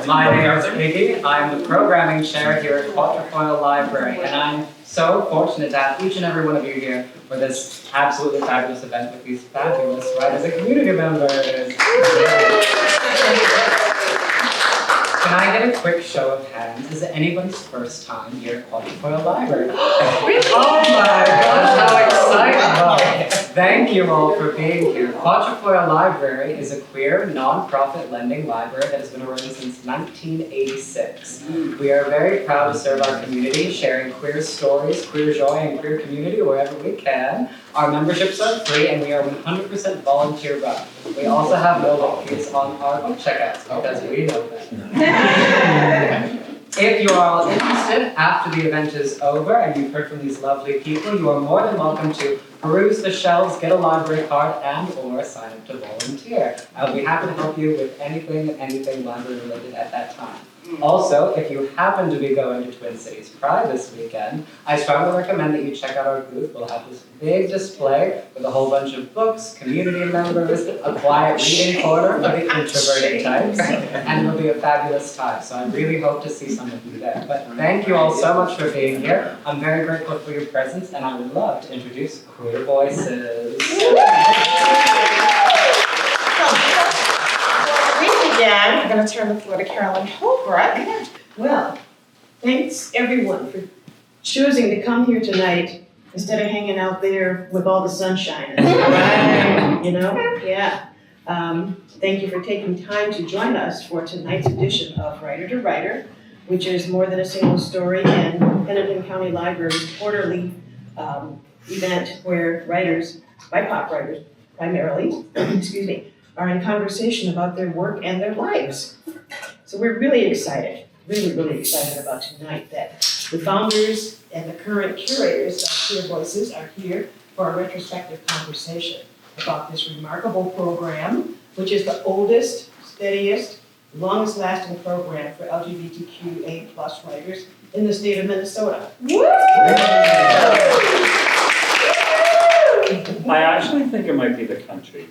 My name is Avey. I'm the programming chair here at Quatrefoil Library, and I'm so fortunate to have each and every one of you here for this absolutely fabulous event with these fabulous writers and community members. Can I get a quick show of hands? Is it anybody's first time here at Quatrefoil Library? Oh my gosh, how exciting! Well, thank you all for being here. Quatrefoil Library is a queer, non-profit lending library that has been around since 1986. We are very proud to serve our community, sharing queer stories, queer joy, and queer community wherever we can. Our memberships are free, and we are 100% volunteer run. We also have no late fees on our book checkouts, because we know that. If you are all interested, after the event is over and you've heard from these lovely people, you are more than welcome to peruse the shelves, get a library card, and/or sign up to volunteer. I'll be happy to help you with anything library related at that time. Also, if you happen to be going to Twin Cities Pride this weekend, I strongly recommend that you check out our booth. We'll have this big display with a whole bunch of books, community members, a quiet reading corner for the introverted types, and it'll be a fabulous time. So I really hope to see some of you there. But thank you all so much for being here. I'm very grateful for your presence, and I would love to introduce Queer Voices. Again, I'm going to turn the floor to Carolyn Holbrook. Well, thanks everyone for choosing to come here tonight instead of hanging out there with all the sunshine. You know? Yeah. Thank you for taking time to join us for tonight's edition of Writer to Writer, which is more than a single story and Hennepin County Library's quarterly event where writers, BIPOC writers primarily, are in conversation about their work and their lives. So we're really excited about tonight that the founders and the current curators of Queer Voices are here for a retrospective conversation about this remarkable program, which is the oldest, steadiest, longest lasting program for LGBTQA+ writers in the state of Minnesota. I actually think it might be the country.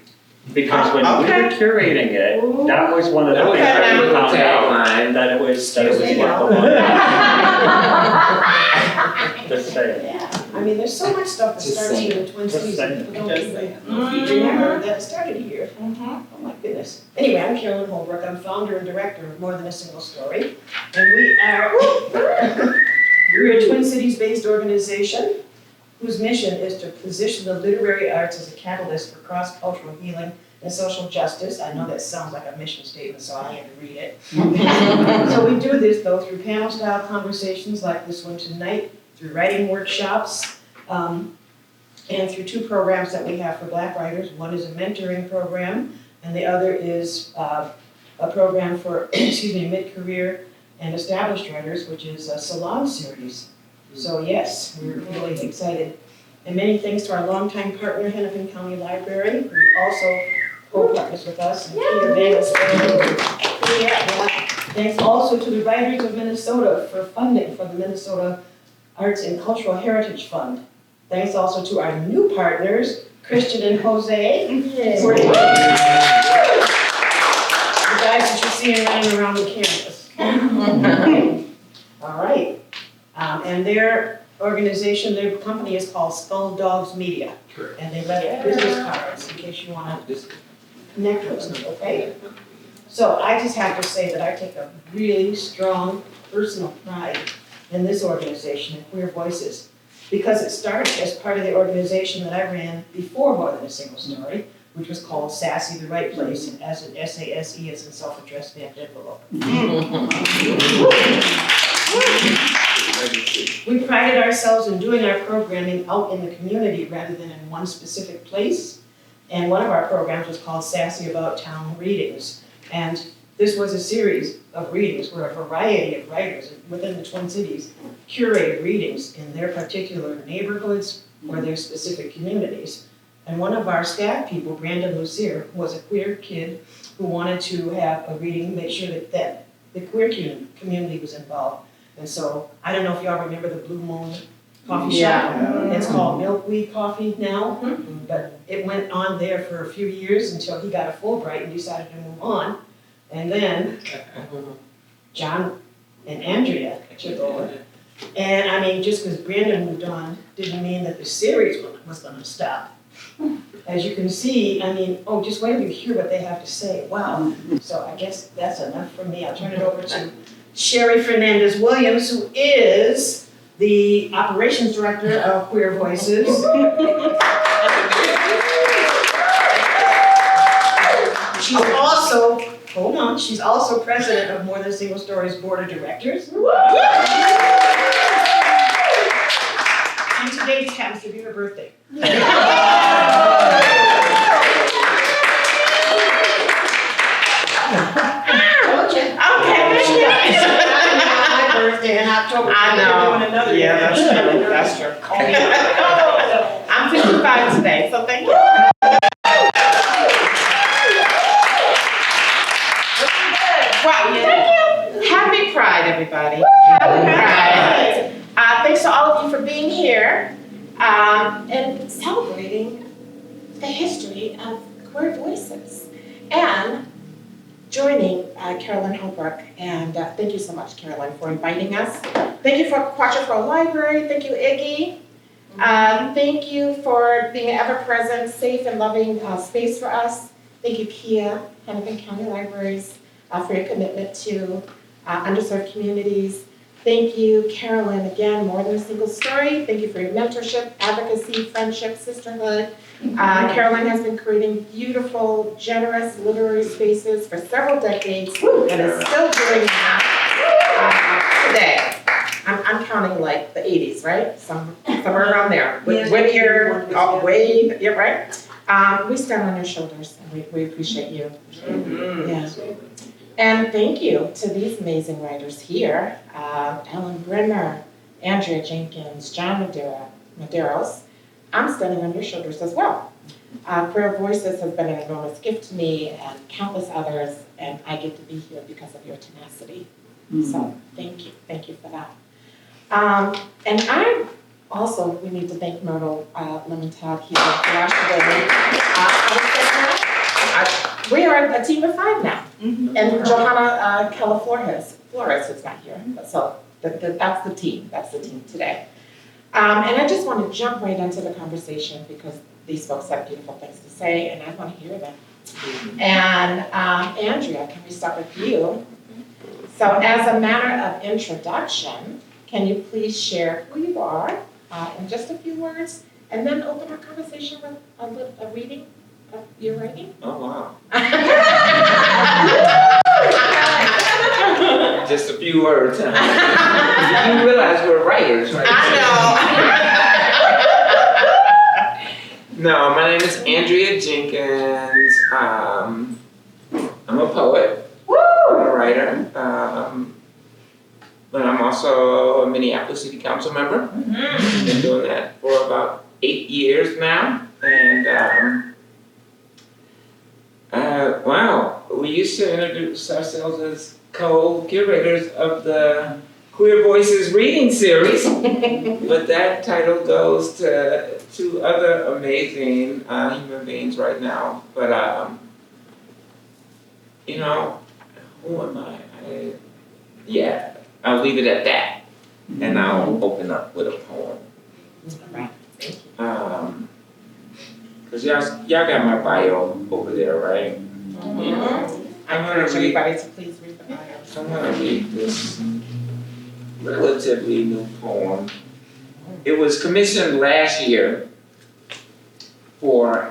Because when we were curating it, that was one of the things that we found out, that it was what the one. Just saying. Yeah, I mean, there's so much stuff that starts here in the Twin Cities that people don't even remember that it started here. Oh my goodness. Anyway, I'm Carolyn Holbrook. I'm founder and director of More Than a Single Story. And we're a Twin Cities-based organization whose mission is to position the literary arts as a catalyst for cross-cultural healing and social justice. I know that sounds like a mission statement, so I had to read it. So we do this, though, through panel-style conversations like this one tonight, through writing workshops, and through two programs that we have for Black writers. One is a mentoring program, and the other is a program for, mid-career and established writers, which is a salon series. So yes, we're really excited. And many thanks to our longtime partner, Hennepin County Library, who also co-partners with us. And thanks also to the writers of Minnesota for funding for the Minnesota Arts and Cultural Heritage Fund. Thanks also to our new partners, Christian and Jose. The guys that you're seeing running around the campus. All right. And their organization, their company is called Skull Dogs Media. And they let business cards in case you want to connect with them, okay? So I just have to say that I take a really strong personal pride in this organization, in Queer Voices, because it started as part of the organization that I ran before More Than a Single Story, which was called Sassy the Right Place, and as in SASE as in self-addressed stamped envelope. We prided ourselves in doing our programming out in the community rather than in one specific place. And one of our programs was called Sassy About Town Readings. And this was a series of readings where a variety of writers within the Twin Cities curated readings in their particular neighborhoods or their specific communities. And one of our staff people, Brandon Lucier, was a queer kid who wanted to have a reading, make sure that the queer community was involved. And so, I don't know if y'all remember the Blue Moon coffee shop. It's called Milkweed Coffee now, but it went on there for a few years until he got a Fulbright and decided to move on. And then John and Andrea took over. And I mean, just because Brandon moved on didn't mean that the series was going to stop. As you can see, I mean, just wait till you hear what they have to say. Wow. So I guess that's enough from me. I'll turn it over to Sherrie Fernandez-Williams, who is the operations director of Queer Voices. She's also president of More Than a Single Story's board of directors. And today happens to be her birthday. My birthday in October. I know. We're doing another Yeah, year. that's true. I'm 55 today, so thank you. Wow, thank you. Happy Pride, everybody. Happy Pride. Thanks to all of you for being here and celebrating the history of queer voices and joining Carolyn Holbrook. And thank you so much, Carolyn, for inviting us. Thank you for Quatrefoil Library. Thank you, Iggy. Thank you for being an ever-present, safe, and loving space for us. Thank you, Kia, Hennepin County Libraries, for your commitment to underserved communities. Thank you, Carolyn, again, More Than a Single Story. Thank you for your mentorship, advocacy, friendship, sisterhood. Carolyn has been creating beautiful, generous literary spaces for several decades and is still doing that today. I'm counting like the 80s, right? Somewhere around there. Whittier, Wade, yeah, right? We stand on your shoulders and we appreciate you. Yeah. And thank you to these amazing writers here, Ellen Brimmer, Andrea Jenkins, John Medeiros. I'm standing on your shoulders as well. Queer Voices has been an enormous gift to me and countless others, and I get to be here because of your tenacity. So thank you for that. And I also, we need to thank Myrtle Lemontad here for we are a team of 5 now. And Johanna Flores is not here. So that's the team today. And I just want to jump right into the conversation because these folks have beautiful things to say and I want to hear them. And Andrea, can we start with you? So as a matter of introduction, can you please share who you are in just a few words and then open our conversation with a reading of your writing? Oh, wow. Just a few words, huh? You realize we're writers, right? I know. No, my name is Andrea Jenkins. I'm a poet. I'm a writer. But I'm also a Minneapolis City Council member. Been doing that for about 8 years now. And wow, we used to introduce ourselves as co-curators of the Queer Voices reading series, but that title goes to 2 other amazing human beings right now. But you know, who am I? Yeah, I'll leave it at that, and I'll open up with a poem. Cause y'all got my bio over there, right? I I encourage everybody to please read the bios. I'm gonna read this relatively new poem. It was commissioned last year for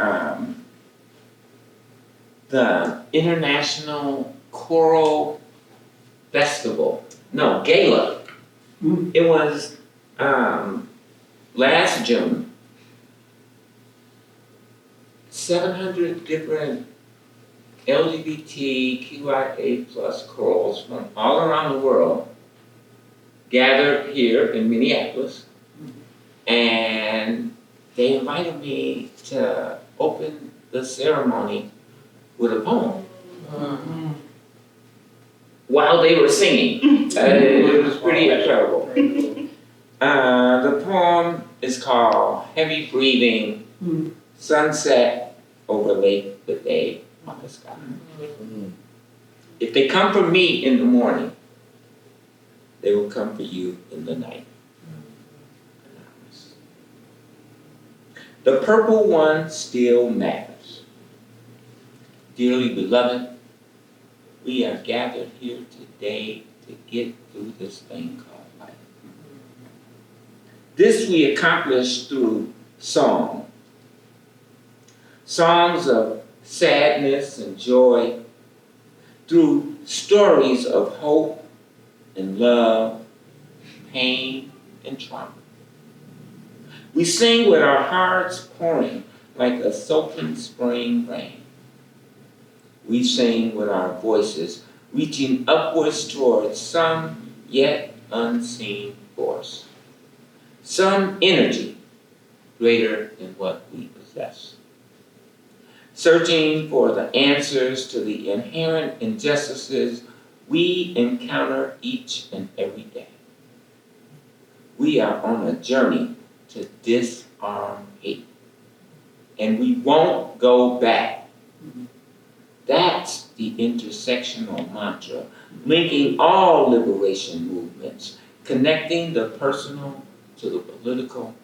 the International Choral Festival, no, Gala. It was last June. 700 different LGBTQIA+ chorals from all around the world gathered here in Minneapolis, and they invited me to open the ceremony with a poem while they were singing. It was pretty incredible. The poem is called Heavy Breathing, Sunset over Lake Bidet on the Sky. If they come for me in the morning, they will come for you in the night. Anonymous. The purple one still matters. Dearly beloved, we are gathered here today to get through this thing called life. This we accomplish through song. Songs of sadness and joy, through stories of hope and love, pain and trauma. We sing with our hearts pouring like a soaking spring rain. We sing with our voices reaching upwards towards some yet unseen force, some energy greater than what we possess. Searching for the answers to the inherent injustices we encounter each and every day. We are on a journey to disarm hate, and we won't go back. That's the intersectional mantra, linking all liberation movements, connecting the personal to the political.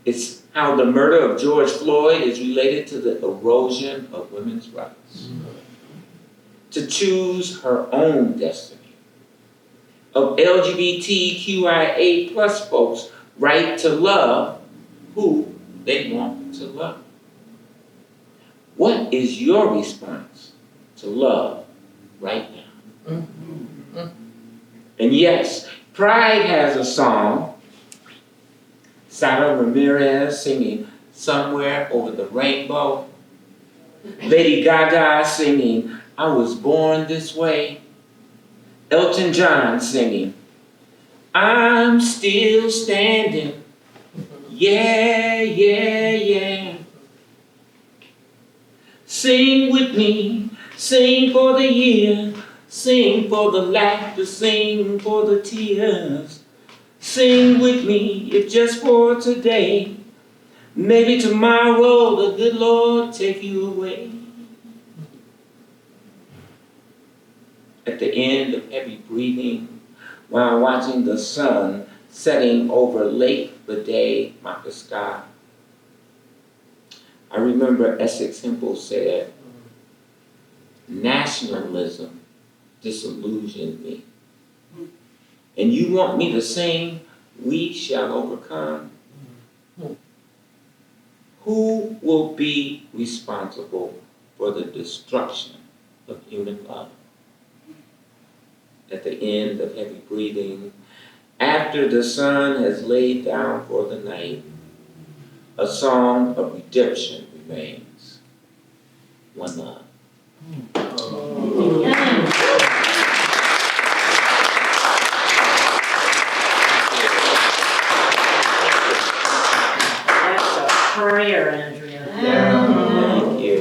It's how the murder of George Floyd is related to the erosion of women's rights. To choose her own destiny. Of LGBTQIA+ folks' right to love who they want to love. What is your response to love right now? And yes, Pride has a song. Sarah Ramirez singing Somewhere Over the Rainbow. Lady Gaga singing I Was Born This Way. Elton John singing I'm Still Standing. Yeah, yeah, yeah. Sing with me, sing for the year, sing for the laughter, sing for the tears. Sing with me, if just for today. Maybe tomorrow the good Lord take you away. At the end of heavy breathing, while watching the sun setting over Lake Bidet, Makaska, I remember Essex Hempel said, nationalism disillusioned me. And you want me to sing, we shall overcome? Who will be responsible for the destruction of human love? At the end of heavy breathing, after the sun has laid down for the night, a song of redemption remains. One love. Prayer, Andrea. Thank you.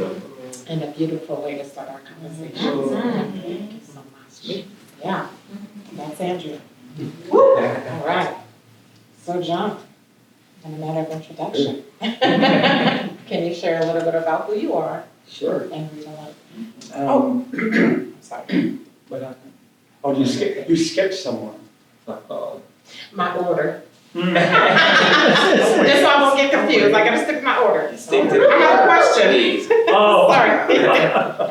And a beautiful way to start our conversation. Thank you so much. Yeah, that's Andrea. All right. So, John, in a matter of introduction, can you share a little bit about who you are? Sure. And who you are? I'm Sorry. but you skipped someone. Uh-oh. My order. Just so I won't get confused, I gotta stick to my order. Stick to the I have a question. please. Oh. Sorry.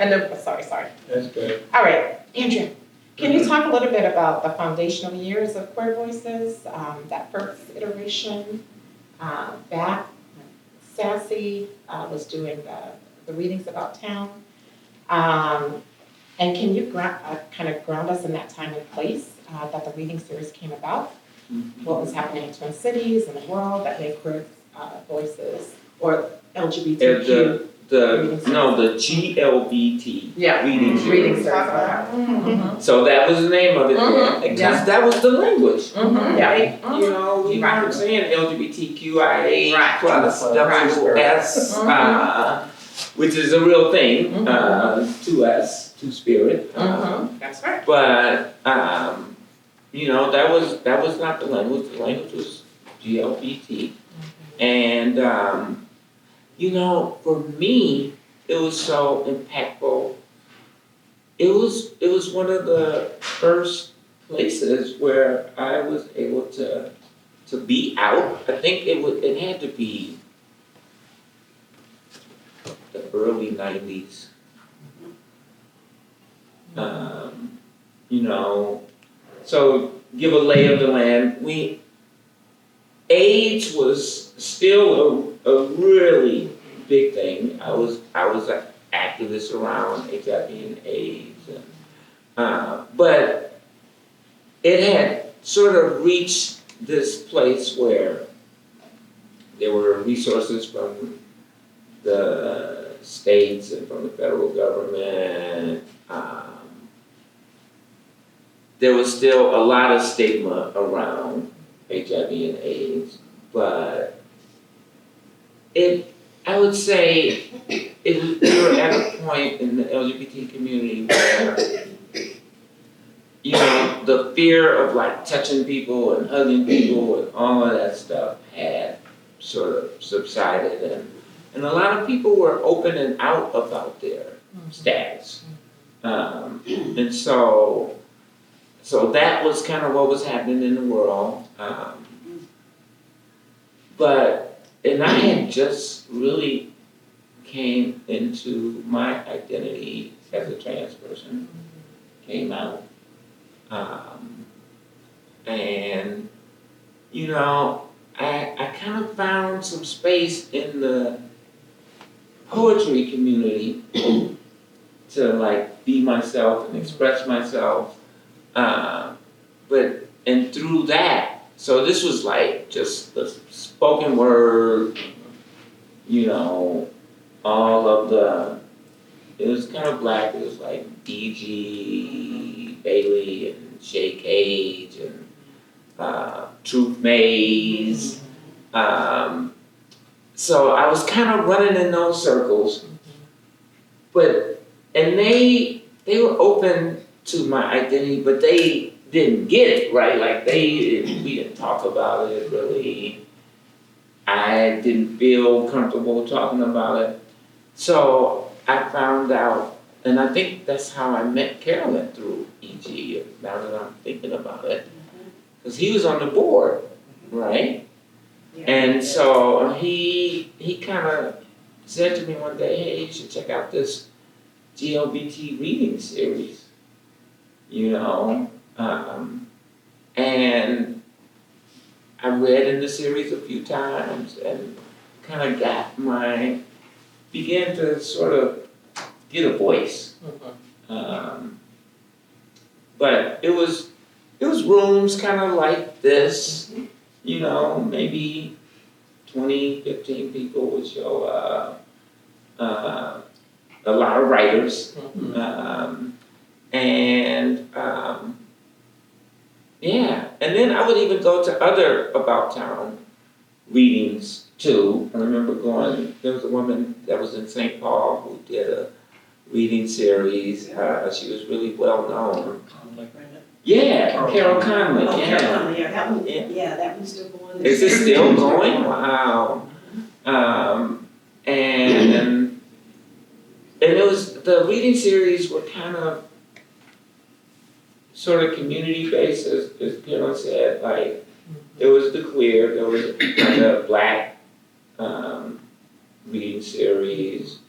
And then, sorry. That's good. All right, Andrea, can you talk a little bit about the foundational years of Queer Voices, that first iteration, back, Sassy was doing the readings about town. And can you kind of ground us in that time and place that the reading series came about? What was happening in Twin Cities and the world that made Queer Voices or LGBTQ? The GLBT reading series. Reading series. Okay. So that was the name of it, because that was the language. Yeah. You know, we weren't saying LGBTQIA Right. plus WS, which is a real thing, to us, to spirit. That's right. But you know, that was not the language. The language was GLBT, and you know, for me, it was so impactful. It was one of the first places where I was able to be out. I think it had to be the early 90s. You know, so give a lay of the land. AIDS was still a really big thing. I was an activist around HIV and AIDS, but it had sort of reached this place where there were resources from the states and from the federal government. There was still a lot of stigma around HIV and AIDS, but I would say we were at a point in the LGBT community where, you know, the fear of like touching people and hugging people and all of that stuff had sort of subsided, and a lot of people were open and out about their status, and so that was kind of what was happening in the world, and I had just really came into my identity as a trans person, came out, and you know, I kind of found some space in the poetry community to like be myself and express myself, and through that, so this was like just the spoken word, you know, all of it was kind of black. It was like D.G. Bailey and Shay Cage and Truth Maze. So I was kind of running in those circles, and they were open to my identity, but they didn't get it, right? Like we didn't talk about it really. I didn't feel comfortable talking about it. So I found out, and I think that's how I met Carolyn through EG, now that I'm thinking about it. Because he was on the board, right? Yeah. And so he kind of said to me one day, hey, you should check out this GLBT reading series, you know? And I read in the series a few times and kind of began to sort of get a voice. But it was rooms kind of like this, you know, maybe 20, 15 people would show up, a lot of writers, and then I would even go to other About Town readings too. I remember there was a woman that was in St. Paul who did a reading series. She was really well known. Yeah, Carol Conley. That one's still going. Is it still going? Wow. And it was, the reading series were kind of sort of community based, as Carol said, like There was the queer, there was the black reading series,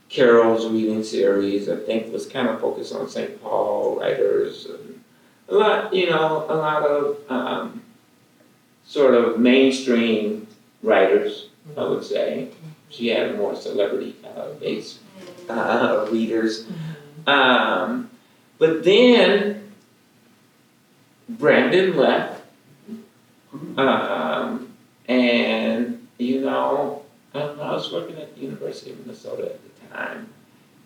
Carol's reading series, I think was kind of focused on St. Paul writers, and a lot of sort of mainstream writers, I would say. She had more celebrity-based readers. But then Brandon left, and I was working at the University of Minnesota at the time,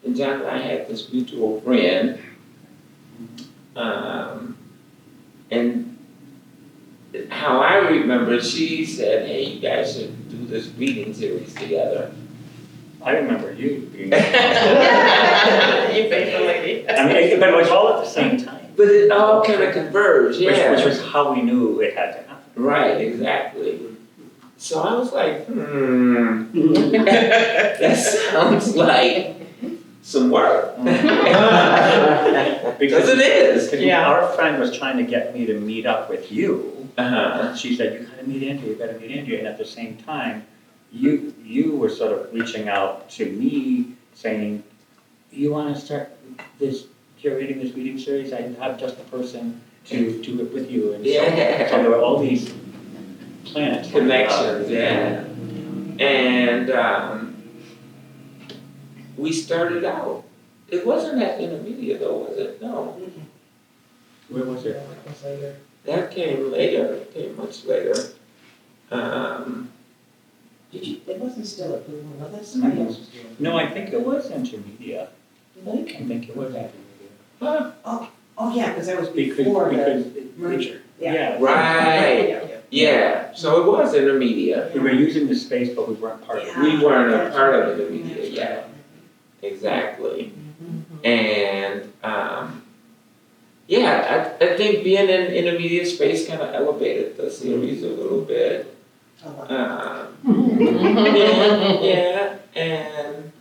and John and I had this mutual friend, and how I remember, she said, "Hey, you guys should do this reading series together." I remember you being. You faithful lady. I mean, but it was all at the same time. But it all kind of converged, yeah. Which was how we knew it had to happen. Right, exactly. So I was like, that sounds like some work. Because it is. Yeah. Our friend was trying to get me to meet up with you. Uh-huh. She said, you gotta meet Andrea, and at the same time, you were sort of reaching out to me saying, you wanna start curating this reading series? I have just the person to do it with you. And so there were all these plans. Connections, yeah. And we started out. It wasn't at intermediate though, was it? No. Where was it? That came later, it came much later. It wasn't still at Blue Moon, was it? Mm-hmm. No, I think it was intermediate. I think it was intermediate. Huh? Oh, yeah, because that was Because before the merger. Yeah. Right. Yeah, so it was intermediate. We were using the space, but we weren't part of it. We weren't a part of intermediate yet. Exactly. And yeah, I think being in intermediate space kind of elevated the series a little bit. Yeah, and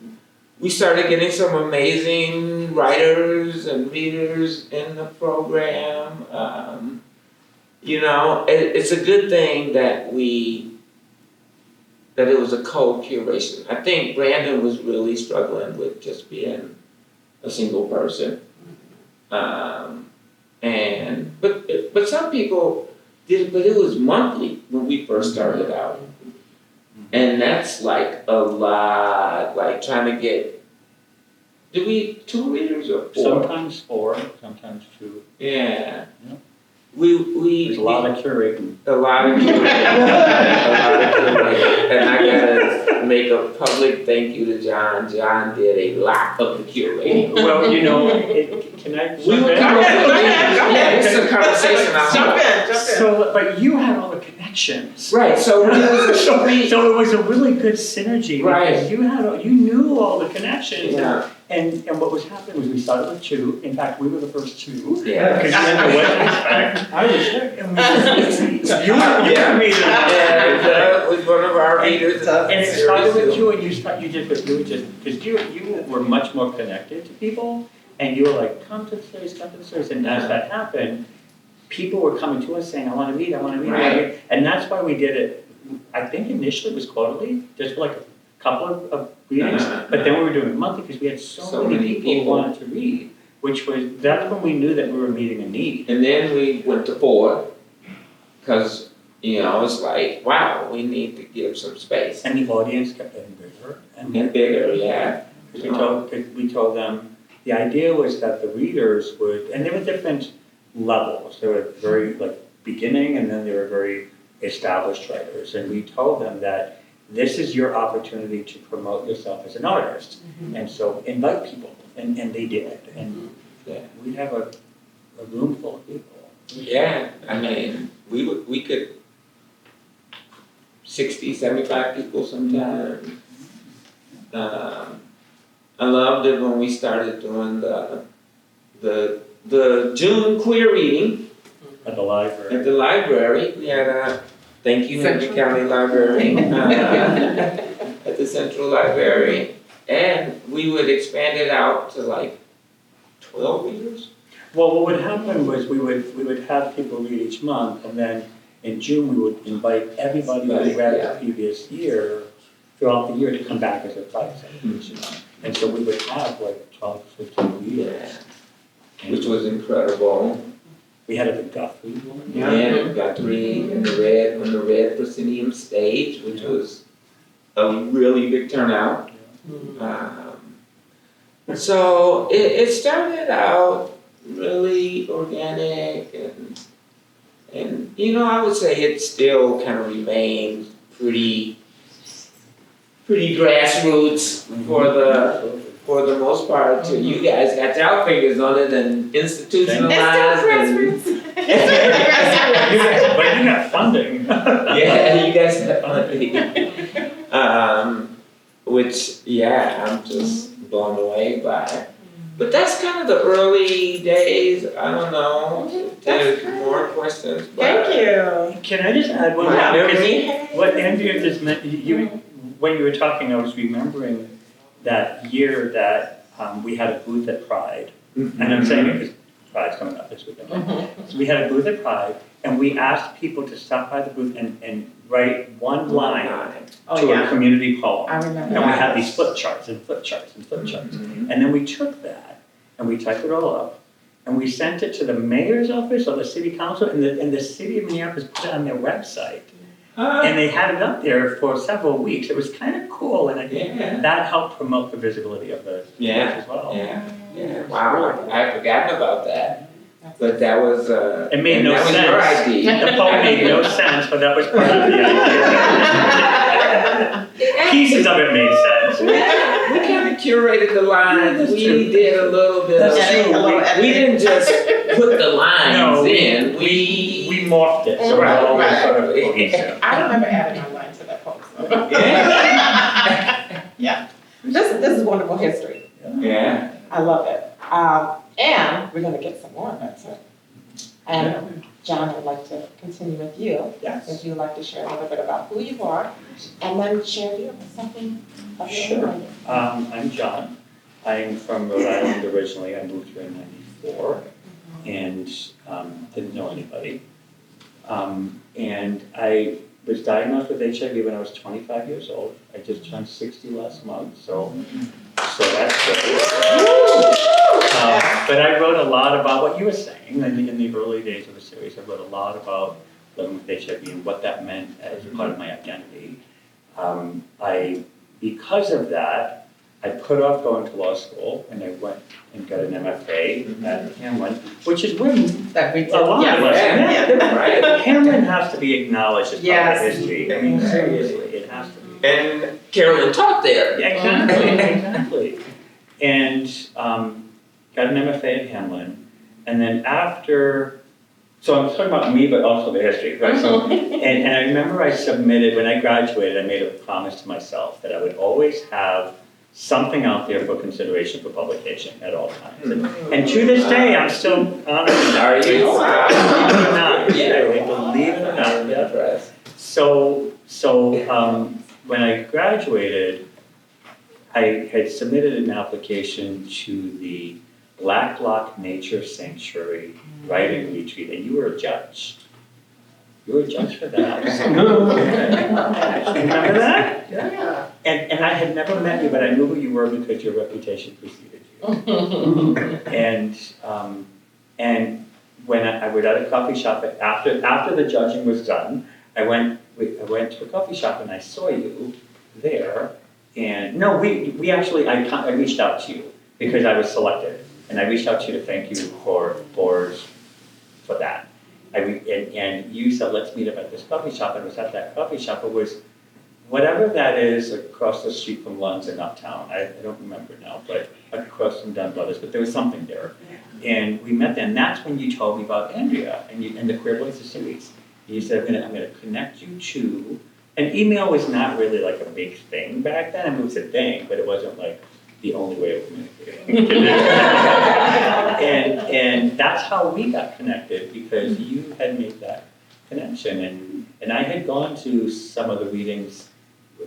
we started getting some amazing writers and readers in the program. It's a good thing that it was a co-curation. I think Brandon was really struggling with just being a single person. But some people did it, but it was monthly when we first started out. And that's like a lot, like trying to get, did we 2 readers or 4? Sometimes 4, sometimes 2. Yeah. Yeah. There's a lot of curating. A lot of curating. And I gotta make a public thank you to John. John did a lot of the curating. Well, can I? We were this is a conversation. Jump in. So, but you had all the connections. Right, so so it was a really good synergy. Right. Because you knew all the connections. Yeah. And what was happening was we started with 2. In fact, we were the first 2. Yeah. Because you didn't know what to expect. I was there. And you were meeting. That was one of our readers. And it started with 2, and because you were much more connected to people, and you were like, come to the series. And as that happened, people were coming to us saying, I want to read. Right. And that's why we did it. I think initially it was quarterly, just for like a couple of readings, but then we were doing it monthly because we had so many people who wanted to read, that's when we knew that we were meeting a need. And then we went to 4, because, it's like, wow, we need to give some space. And the audience kept getting bigger. And bigger, yeah. Because we told them, the idea was that the readers would, and there were different levels. They were very beginning, and then they were very established writers. And we told them that this is your opportunity to promote yourself as an artist. And so invite people, and they did. And we'd have a room full of people. Yeah, I mean, we could 60, 75 people sometimes. I loved it when we started doing the June queer reading at the library. At the library, we had a thank you Henry County Library at the Central Library, and we would expand it out to 12 readers. Well, what would happen was we would have people read each month, and then in June, we would invite everybody who read the previous year throughout the year to come back as a private celebration. And so we would have like 12, 15 readers. Which was incredible. We had a Guthrie one. Yeah, we got to read on the red proscenium stage, which was a really big turnout. So it started out really organic and I would say it still kind of remains pretty grassroots for the most part. Till you guys got your fingers on it and institutionalized. But you got funding. Yeah, you guys got funding. Which I'm just blown away by. But that's kind of the early days. I don't know. There's more questions. Thank you. Can I just add one more? Because what Andrea just meant, when you were talking, I was remembering that year that we had a booth at Pride. And I'm saying it because Pride's coming up this weekend. So we had a booth at Pride, and we asked people to stop by the booth and write one line to a community poem. I remember And we had these flip charts and flip charts and flip charts. And then we took that and we typed it all up and we sent it to the mayor's office or the city council, and the city of Minneapolis put it on their website. And they had it up there for several weeks. It was kind of cool, and I think that helped promote the visibility of the book as well. Yeah. Wow, I had forgotten about that. But that was it made no sense. Your idea. The poem made no sense, but that was part of the idea. Pieces of it made sense. We kind of curated the lines. We did a little bit of. We didn't just put the lines in. We morphed it. So right. Sort of cohesive. I remember adding my line to that post. Yeah. This is wonderful history. Yeah. I love it. And we're going to get some more of it too. And John, I'd like to continue with you. Yes. If you'd like to share a little bit about who you are, and then share something about your Sure. own. I'm John. I'm from Rhode Island originally. I moved here in '94 and didn't know anybody. And I was diagnosed with HIV when I was 25 years old. I just turned 60 last month, so that's good. But I wrote a lot about what you were saying in the early days of the series. I wrote a lot about living with HIV and what that meant as part of my identity. Because of that, I put off going to law school and I went and got an MFA at Hamline, which is where That we a lot of us, Right. Hamline has to be acknowledged as part of history. I mean, seriously, it has to be. And Carolyn taught there. Exactly. And got an MFA at Hamline. And then after, so I'm talking about me, but also the history, right? So, and I remember I submitted, when I graduated, I made a promise to myself that I would always have something out there for consideration for publication at all times. And to this day, I'm still honored. Are you? Believe it or not. Yeah. So when I graduated, I had submitted an application to the Black Lock Nature Sanctuary Writing Retreat, and you were a judge. You were a judge for that. Remember that? Yeah. And I had never met you, but I knew who you were because your reputation preceded you. And when I was at a coffee shop after the judging was done, I went to a coffee shop and I saw you there. And no, we actually I reached out to you because I was selected, and I reached out to you to thank you for that. And you said, let's meet up at this coffee shop, and it was at that coffee shop. It was whatever that is across the street from Lund's in Uptown. I don't remember now, but across from Dunn Brothers, but there was something there. And we met there, and that's when you told me about Andrea and the Queer Voices series. You said, I'm going to connect you to, and email was not really like a big thing back then. I mean, it was a thing, but it wasn't like the only way of communicating. and that's how we got connected, because you had made that connection. And I had gone to some of the readings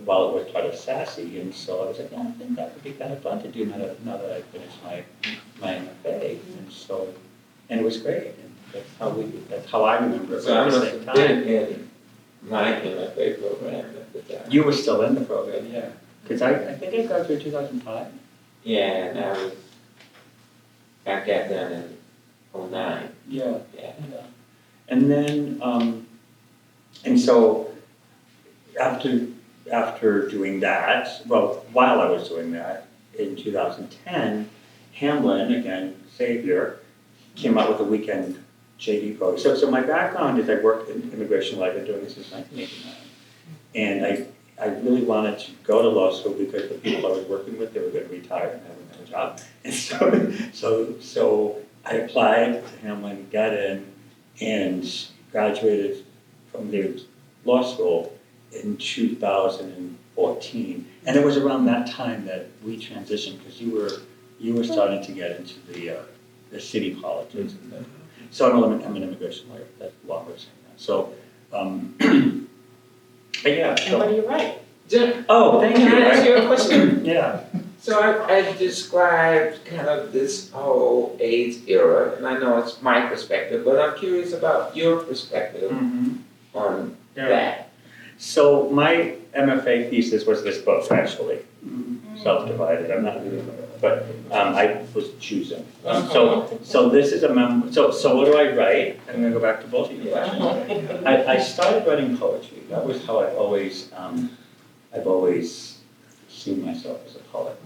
while it was part of SASE, and so I was like, I think that would be kind of fun to do now that I finished my MFA. And it was great. that's how I remember it. So I at the must same have time. been in my MFA program at the time. You were still in the program, yeah. Because I think I graduated 2005. Yeah, and I got that done in '09. Yeah. Yeah. And then, and so after doing that, well, while I was doing that, in 2010, Hamline, again, Xavier, came out with a weekend JD program. So my background is I worked in immigration law. I've been doing this since 1989. And I really wanted to go to law school because the people I was working with, they were going to retire and I wouldn't have a job. And so I applied to Hamline, got in, and graduated from the law school in 2014. And it was around that time that we transitioned because you were starting to get into the city politics. So I'm an immigration lawyer. That's a long way of saying that. So, but yeah. And what do you write? Oh, thank you. Can I ask you a question? Yeah. So I described kind of this whole AIDS era, and I know it's my perspective, but I'm curious about your perspective on that. So my MFA thesis was this book, actually, Self-Divided. I'm not reading it, but I was choosing. So this is a so what do I write? I'm going to go back to both of your questions. I started writing poetry. That was how I've always seen myself as a poet.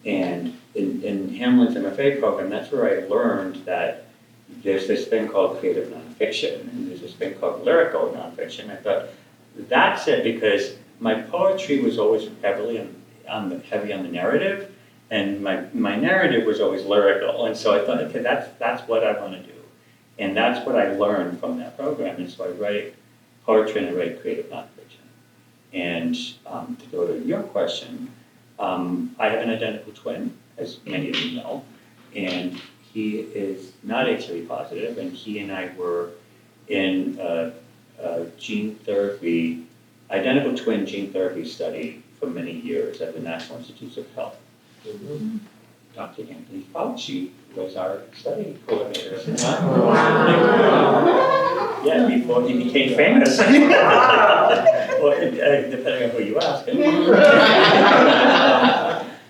And in Hamline's MFA program, that's where I learned that there's this thing called creative nonfiction, and there's this thing called lyrical nonfiction. I thought, that's it, because my poetry was always heavy on the narrative, and my narrative was always lyrical. And so I thought, okay, that's what I want to do. And that's what I learned from that program. And so I write poetry and I write creative nonfiction. And to go to your question, I have an identical twin, as many of you know, and he is not HIV positive, and he and I were in a gene therapy, identical twin gene therapy study for many years at the National Institutes of Health. Dr. Anthony Fauci was our study coordinator at the time. Yeah, before he became famous. Well, depending on who you ask.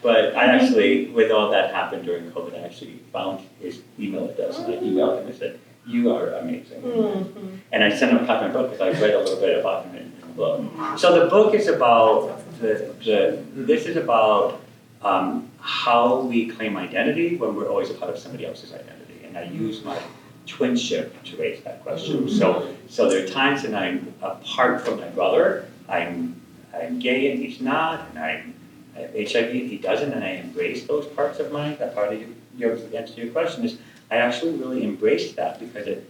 But I actually, with all that happened during COVID, I actually found his email address and I emailed him and said, "You are amazing." And I sent him a copy of my book because I read a little bit about him in the book. So the book is about, this is about how we claim identity when we're always a part of somebody else's identity. And I use my twinship to raise that question. So there are times when I'm apart from my brother, I'm gay and he's not, and I have HIV and he doesn't, and I embrace those parts of mine. That part of your answer to your question is I actually really embraced that because it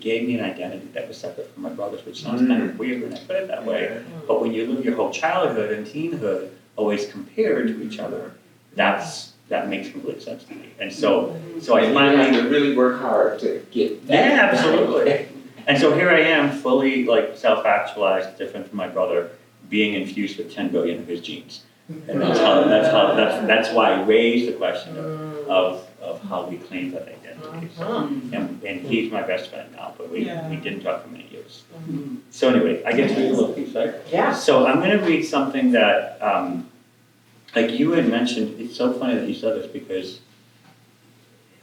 gave me an identity that was separate from my brother's, which sounds kind of weird when I put it that way. But when you live your whole childhood and teenhood always compared to each other, that makes complete sense to me. And so I finally really work hard to get that. Yeah, absolutely. And so here I am, fully like self-actualized, different from my brother, being infused with 10 billion of his genes. And that's why I raised the question of how we claim that identity. And he's my best friend now, but we didn't talk for many years. So anyway, I get to read a little piece, right? Yeah. So I'm going to read something that, like you had mentioned. It's so funny that you said this because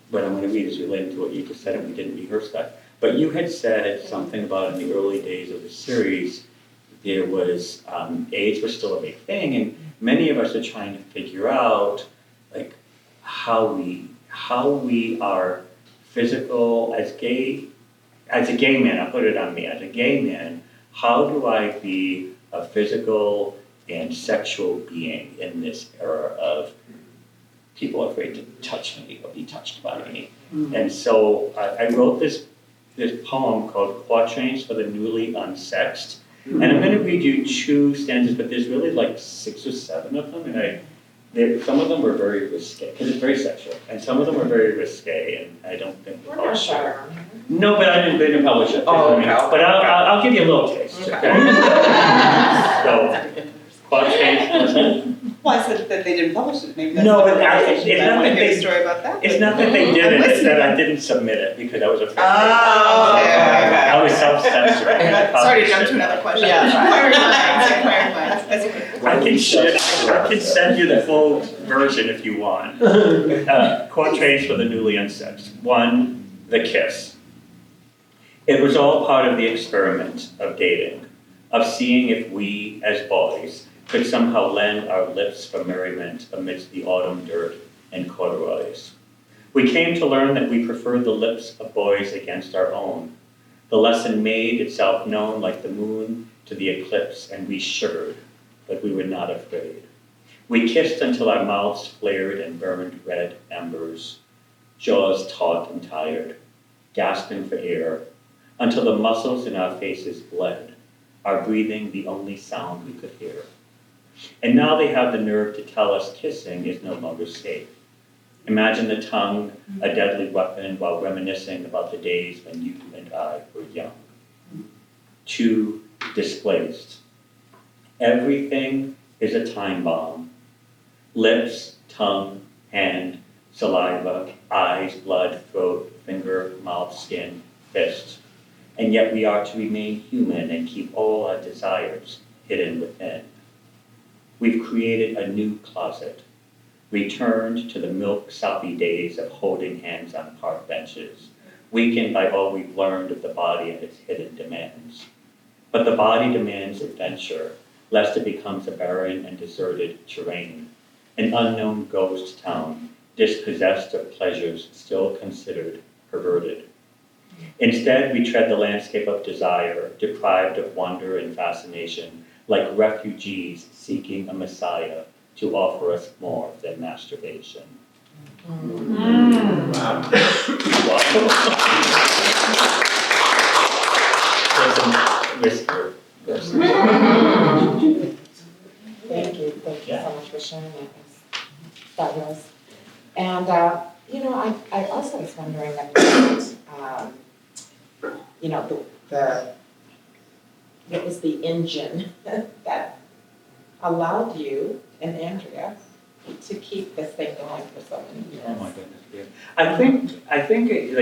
what I'm going to read is related to what you just said, and we didn't rehearse that. But you had said something about in the early days of the series, there was AIDS was still a big thing, and many of us are trying to figure out like how we are physical as a gay man. I'll put it on me as a gay man. How do I be a physical and sexual being in this era of people afraid to touch me or be touched by me? And so I wrote this poem called Quatrains for the Newly Unsexed. And I'm going to read you 2 stanzas, but there's really like 6 or 7 of them, and some of them were very risque, because it's very sexual, and some of them were very risque, and I don't think the publisher. No, but I didn't publish it. Oh, okay. But I'll give you a little taste. Okay? So, Quatrefoil. Well, I said that they didn't publish it, maybe that's. No, but the it's conversation, but not I want that to hear they- the story about that. It's not that they did it, it's that I didn't submit it because I was afraid. Oh, okay. I was self-censoring. Sorry to jump to another question. Inquiring minds. I can send you the full version if you want. Quatrains for the newly unsexed. 1, the kiss. It was all part of the experiment of dating, of seeing if we, as boys, could somehow lend our lips for merriment amidst the autumn dirt and corduroys. We came to learn that we preferred the lips of boys against our own. The lesson made itself known like the moon to the eclipse, and we shivered, but we were not afraid. We kissed until our mouths flared and burned red embers, jaws taut and tired, gasping for air, until the muscles in our faces bled, our breathing the only sound we could hear. And now they have the nerve to tell us kissing is no longer safe. Imagine the tongue, a deadly weapon, while reminiscing about the days when you and I were young. 2, displaced. Everything is a time bomb. Lips, tongue, hand, saliva, eyes, blood, throat, finger, mouth, skin, fist. And yet we are to remain human and keep all our desires hidden within. We've created a new closet, returned to the milk-soppy days of holding hands on park benches, weakened by all we've learned of the body and its hidden demands. But the body demands adventure, lest it becomes a barren and deserted terrain, an unknown ghost town, dispossessed of pleasures still considered perverted. Instead, we tread the landscape of desire, deprived of wonder and fascination, like refugees seeking a messiah to offer us more than masturbation. Wow. Whisper. Thank you so much for sharing that. That's fabulous. And, I also was wondering about, what was the engine that allowed you and Andrea to keep this thing going for so many years? Oh my goodness, yeah. I think it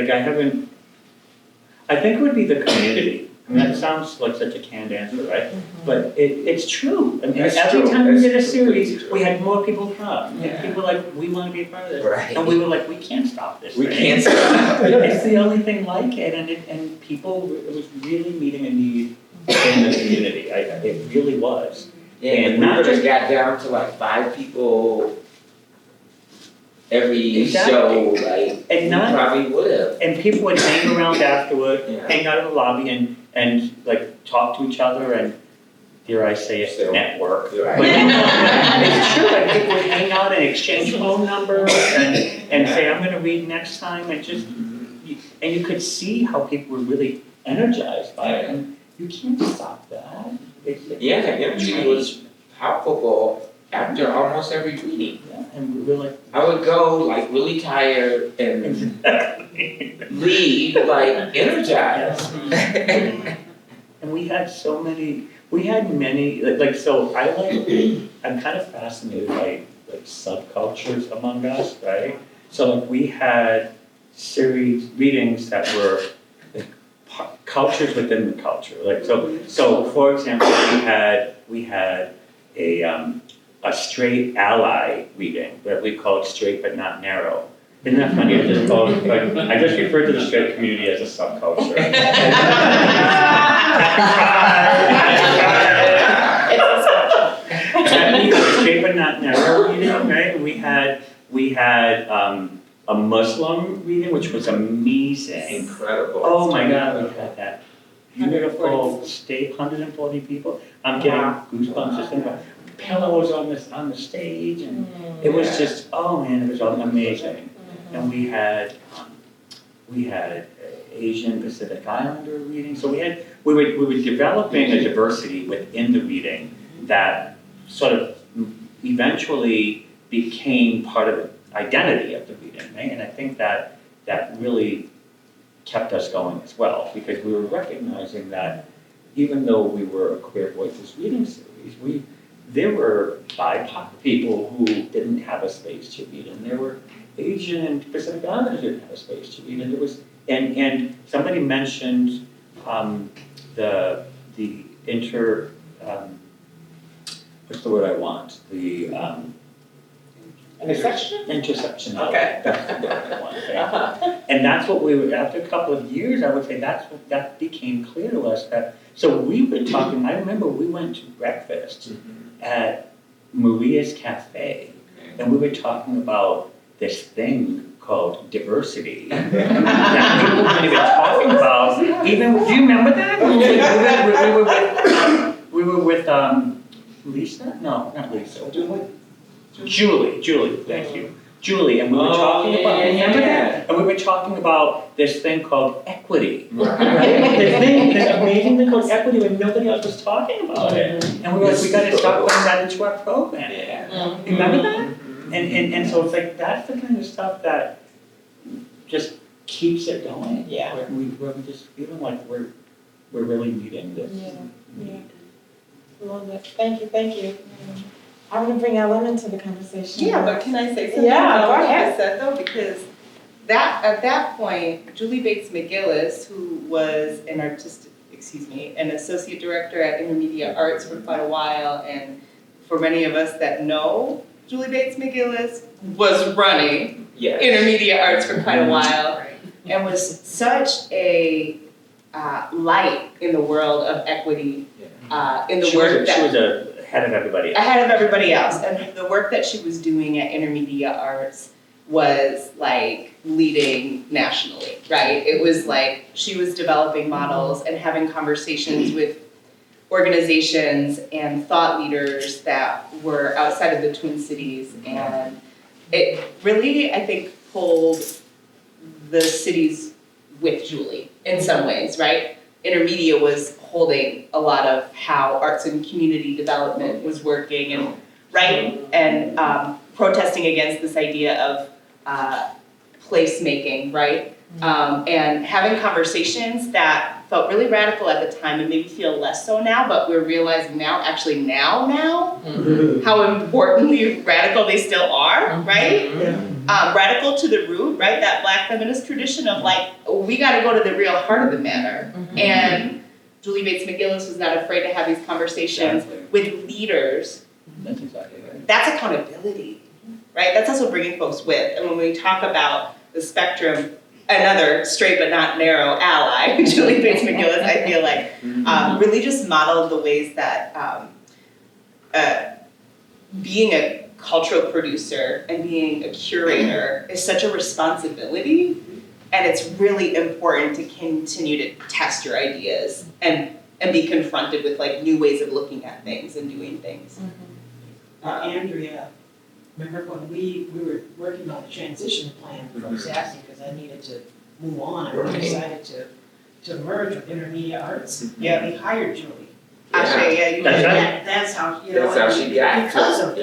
would be the community. I mean, that sounds like such a canned answer, right? But it's true. I mean, It's every true. time we It's did a completely series, true. we had more people come. We had Yeah. people like, we want to be a part of this. Right. And we were like, we can't stop this We thing. can't stop. It's the only thing like it, and people, it was really meeting a need in the community. It really was. Yeah, And and we not would have just- got down to like 5 people every Exactly. show, like, And we not- probably would have. And people would hang around afterward, Yeah. hang out in the lobby and like talk to each other and, dare I say it, So- network. Right. But it's true, like people would hang out and exchange phone numbers and say, I'm gonna read next time, and just, and you could see how people were really energized by it, and you can't stop that. Yeah, the energy was palpable after almost every reading. Yeah, and we were like, I would go like really tired and exactly. leave like energized. And we had many, so I'm kind of fascinated by like subcultures among us, right? So like we had readings that were like cultures within the culture. Like so for example, we had a straight ally reading that we called Straight But Not Narrow. Isn't that funny? I just referred to the straight community as a subculture. That means Straight But Not Narrow reading, right? We had a Muslim reading, which was amazing. Incredible. Oh my God, we had that beautiful state, 140 people. I'm getting goosebumps just thinking about pillows on the stage, and it was just, oh man, it was all amazing. And we had Asian Pacific Islander reading. So we were developing a diversity within the reading that sort of eventually became part of the identity of the reading, right? And I think that really kept us going as well, because we were recognizing that even though we were a Queer Voices reading series, we there were BIPOC people who didn't have a space to read, and there were Asian and Pacific Islanders who didn't have a space to read, and there was, and somebody mentioned the what's the word I want? The intersection. Okay. That's the word I want. And that's what we were, after a couple of years, I would say that became clear to us that, so we were talking, I remember we went to breakfast at Maria's Cafe, and we were talking about this thing called diversity that people weren't even talking about. Even, do you remember that? We were with Lisa? No, not Lisa. Julie, thank you. Julie, and we were talking about, remember that? And we were talking about this thing called equity. Right? This amazing thing called equity when nobody else was talking about it. And we were like, we gotta start putting that into our program. You remember that? And so it's like, that's the kind of stuff that just keeps it going. Yeah. Where we just feeling like we're really needing this. Yeah. Love it. Thank you. I want to bring Ellen into the conversation. Yeah, but can I say something Yeah, about go what you ahead. said though? Because at that point, Julie Bates McGillis, who was an associate director at Intermedia Arts for quite a while, and for many of us that know Julie Bates McGillis, was running Intermedia Arts for quite a while, and was such a light in the world of equity, in the She work was that ahead of everybody else. ahead of everybody else. And the work that she was doing at Intermedia Arts was like leading nationally, right? It was like she was developing models and having conversations with organizations and thought leaders that were outside of the Twin Cities. And it really, I think, pulled the cities with Julie in some ways, right? Intermedia was holding a lot of how arts and community development was working, and protesting against this idea of placemaking, right? And having conversations that felt really radical at the time and maybe feel less so now, but we're realizing now, how importantly radical they still are, right? Radical to the root, right? That Black feminist tradition of like, we gotta go to the real heart of the matter. And Julie Bates McGillis was not afraid to have these conversations with leaders. That's exactly right. That's accountability, right? That's also bringing folks with. And when we talk about the spectrum, another straight but not narrow ally, Julie Bates McGillis, I feel like, really just modeled the ways that being a cultural producer and being a curator is such a responsibility, and it's really important to continue to test your ideas and be confronted with like new ways of looking at things and doing things. Andrea, remember when we were working on the transition plan from SASE, because I needed to move on, and we decided to merge with Intermedia Arts. Yeah. We hired Julie. Actually, yeah, you That's did. right. That's how, you That's know, how she got because of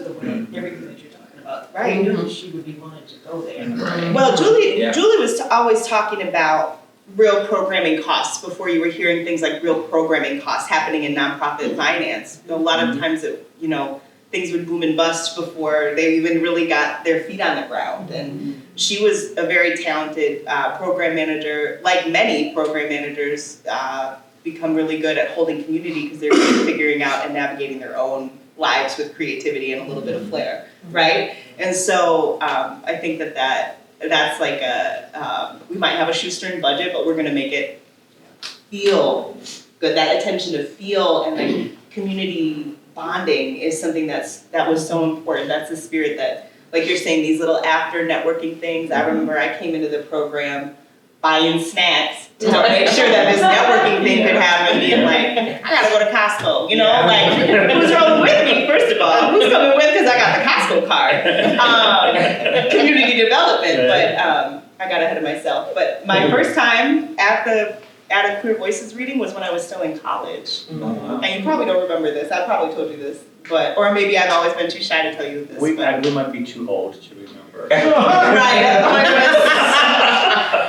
the way, Mm-hmm. everything that you're talking about. Right. We knew that she would be willing to go there. Well, Julie Yeah. was always talking about real programming costs before you were hearing things like real programming costs happening in nonprofit finance. A lot of times, things would boom and bust before they even really got their feet on the ground. And she was a very talented program manager. Like many program managers, become really good at holding community because they're good at figuring out and navigating their own lives with creativity and a little bit of flair, right? And so I think that's like we might have a shoestring budget, but we're gonna make it feel good. That attention to feel and like community bonding is something that was so important. That's the spirit that, like you're saying, these little after networking things. I remember I came into the program buying snacks to help make sure that this networking thing could happen, being like, I gotta go to Costco, like, who's rolling with me, first of all? Who's coming with, because I got the Costco card. Community development, but I got ahead of myself. But my first time at a Queer Voices reading was when I was still in college. And you probably don't remember this, I probably told you this, or maybe I've always been too shy to tell you this. We might be too old to remember. Right,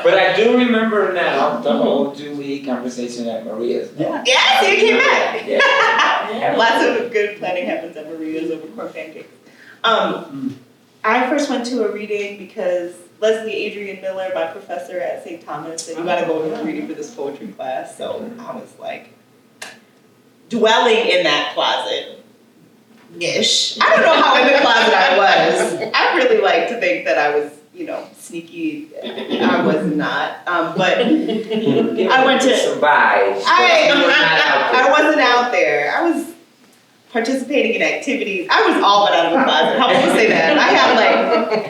But I do remember now the whole Julie conversation at Maria's. Yeah. Yeah, so you came back. Yeah. Lots of good planning happens at Maria's over corn pancakes. I first went to a reading because Leslie Adrian Miller, my professor at St. Thomas, said you gotta go to a reading for this poetry class. So I was like dwelling in that closet-ish. I don't know how in the closet I was. I really like to think that I was, sneaky. I was not. But I went to some vibes. I wasn't out there. I was participating in activities. I was all but out of the closet. How about we say that? I had like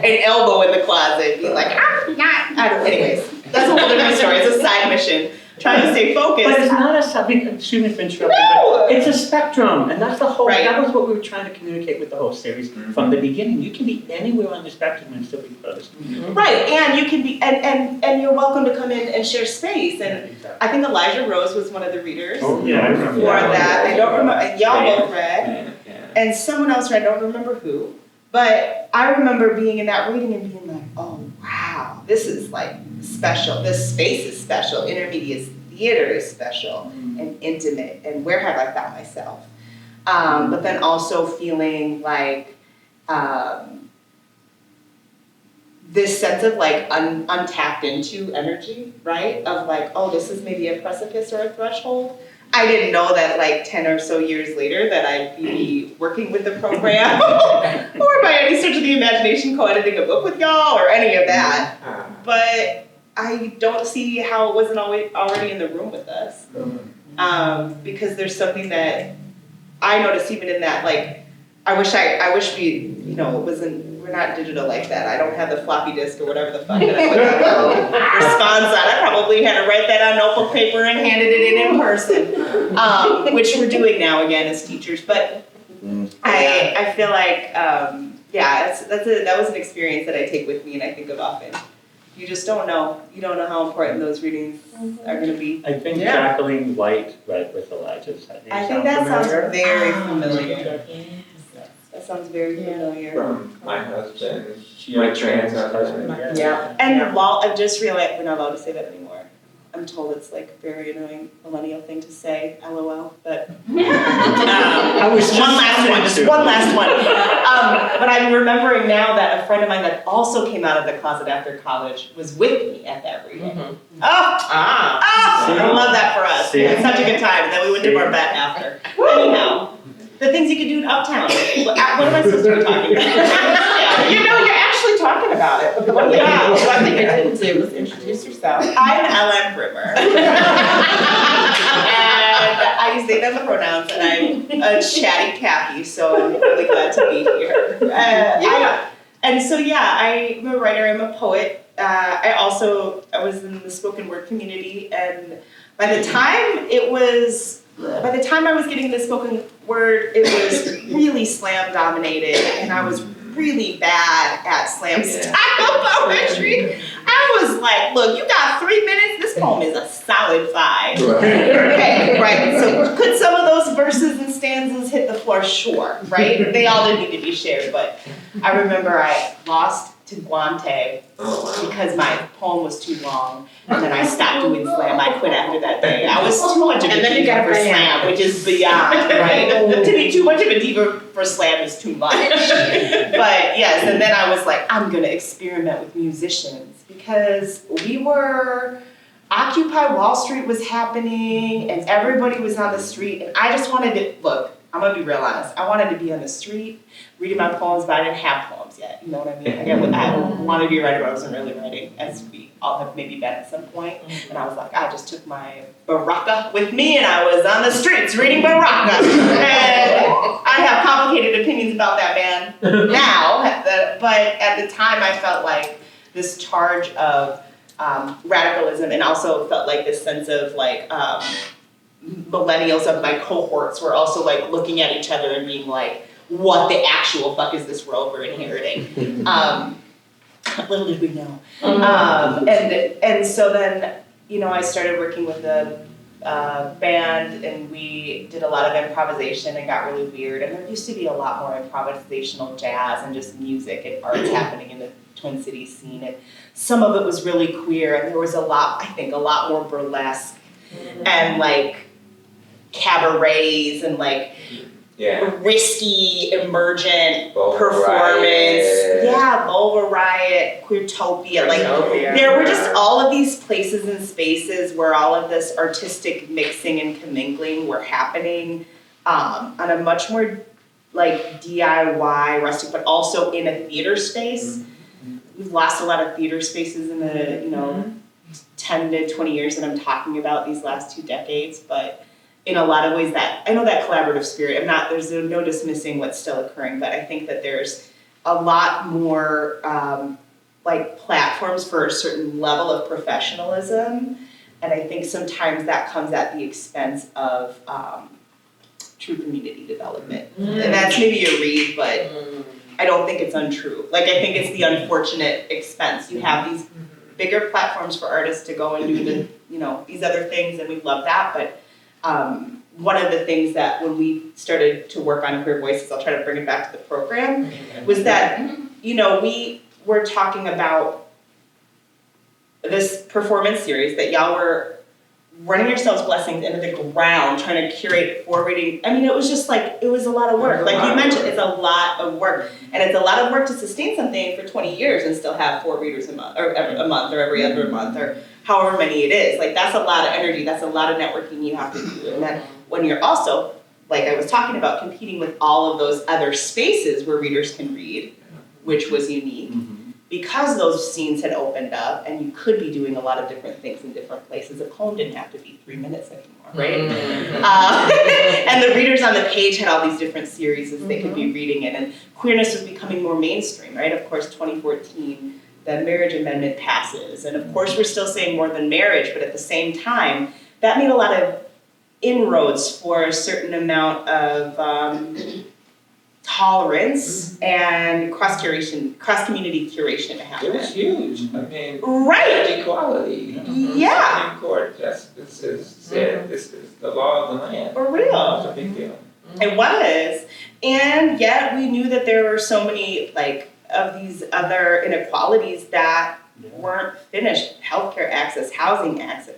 an elbow in the closet, being like, I'm not. Anyways, that's a whole different story. It's a side mission. Trying to stay focused. But it's not a subject, excuse me for interrupting, No! but it's a spectrum, and that's the whole, Right. that was what we were trying to communicate with the whole series from the beginning. You can be anywhere on the spectrum and still be part of this community. Right, and you can be, and you're welcome to come in and share space. And I think Elijah Rose was one of the readers Oh, yeah, I remember for that. that. I don't remember, and y'all both read. Yeah. And someone else read, I don't remember who. But I remember being in that reading and being like, oh wow, this is like special. This space is special. Intermediate theater is special and intimate. And where have I found myself? But then also feeling like this sense of like untapped into energy, right? Of like, oh, this is maybe a precipice or a threshold. I didn't know that like 10 or so years later that I'd be working with the program or by any stretch of the imagination co-editing a book with y'all or any of that. But I don't see how it wasn't already in the room with us. Because there's something that I noticed even in that, like, I wish we, we're not digital like that. I don't have the floppy disk or whatever the fuck that I put that response on. I probably had to write that on notebook paper and handed it in person, which we're doing now again as teachers. But I feel like, that was an experience that I take with me and I think of often. You just don't know. You don't know how important those readings are going to be. I think Jacqueline White read with Elijah's. I think that sounds familiar? very familiar. That sounds very familiar. From my husband, my trans husband. Yeah. And I just realized we're not allowed to say that anymore. I'm told it's like a very annoying millennial thing to say, LOL, but one last one. But I'm remembering now that a friend of mine that also came out of the closet after college was with me at that reading. I love that for us. We had such a good time. And then we went to Barbette after. Anyhow, the things you could do in Uptown. What am I supposed to be talking about? You're actually talking about it. One thing I didn't do was introduce yourself. I'm Ellen Brimmer. And I use they, them pronouns, and I'm a chatty Cappy, so I'm really glad to be here. I'm a writer, I'm a poet. I was in the spoken word community, and by the time I was getting the spoken word, it was really slam dominated, and I was really bad at slam style poetry. I was like, look, you got 3 minutes? This poem is a solid 5. Okay, right. So could some of those verses and stanzas hit the floor? Sure, right? They all didn't need to be shared, but I remember I lost to Guante because my poem was too long, and then I stopped doing slam. I quit after that day. I was too much of a diva for slam, which is beyond, right? To be too much of a diva for slam is too much. But yes, and then I was like, I'm gonna experiment with musicians because Occupy Wall Street was happening and everybody was on the street, and I just wanted to, look, I'm gonna be real honest, I wanted to be on the street reading my poems, but I didn't have poems yet, you know what I mean? I wanted to be a writer, but I wasn't really writing, as we all have maybe been at some point. And I was like, I just took my Baraka with me and I was on the streets reading Baraka. And I have complicated opinions about that man now, but at the time I felt like this charge of radicalism, and also felt like this sense of like millennials of my cohorts were also like looking at each other and being like, what the actual fuck is this world we're inheriting? Little did we know. And so then, I started working with a band, and we did a lot of improvisation and got really weird. And there used to be a lot more improvisational jazz and just music and arts happening in the Twin Cities scene. And some of it was really queer, and there was a lot more burlesque and like cabarets and like risky emergent Vulva performance. Riot. Yeah, Vulva Riot, Queertopia. Like there were just all of these places and spaces where all of this artistic mixing and commingling were happening on a much more like DIY, rustic, but also in a theater space. We've lost a lot of theater spaces in the 10 to 20 years that I'm talking about, these last 2 decades, but in a lot of ways that, I know that collaborative spirit, there's no dismissing what's still occurring, but I think that there's a lot more like platforms for a certain level of professionalism, and I think sometimes that comes at the expense of true community development. And that's maybe a read, but I don't think it's untrue. Like I think it's the unfortunate expense. You have these bigger platforms for artists to go and do these other things, and we love that, but one of the things that when we started to work on Queer Voices, I'll try to bring it back to the program, was that, we were talking about this performance series that y'all were running yourselves blessings into the ground, trying to curate 4 reading. I mean, it was just like, it was a lot of work. Like you mentioned, it's a lot of work. And it's a lot of work to sustain something for 20 years and still have 4 readers a month, or every other month, or however many it is. Like that's a lot of energy, that's a lot of networking you have to do. And then when you're also, like I was talking about, competing with all of those other spaces where readers can read, which was unique, because those scenes had opened up and you could be doing a lot of different things in different places. A poem didn't have to be 3 minutes anymore, right? And the readers on the page had all these different series they could be reading in, and queerness was becoming more mainstream, right? Of course, 2014, the marriage amendment passes, and of course we're still saying more than marriage, but at the same time, that made a lot of inroads for a certain amount of tolerance and cross-community curation to happen. It was huge. I mean, right. Equality. Yeah. Supreme Court justices said this is the law of the land. For real. It's a big deal. It was, and yet we knew that there were so many of these other inequalities that weren't finished. Healthcare access, housing access,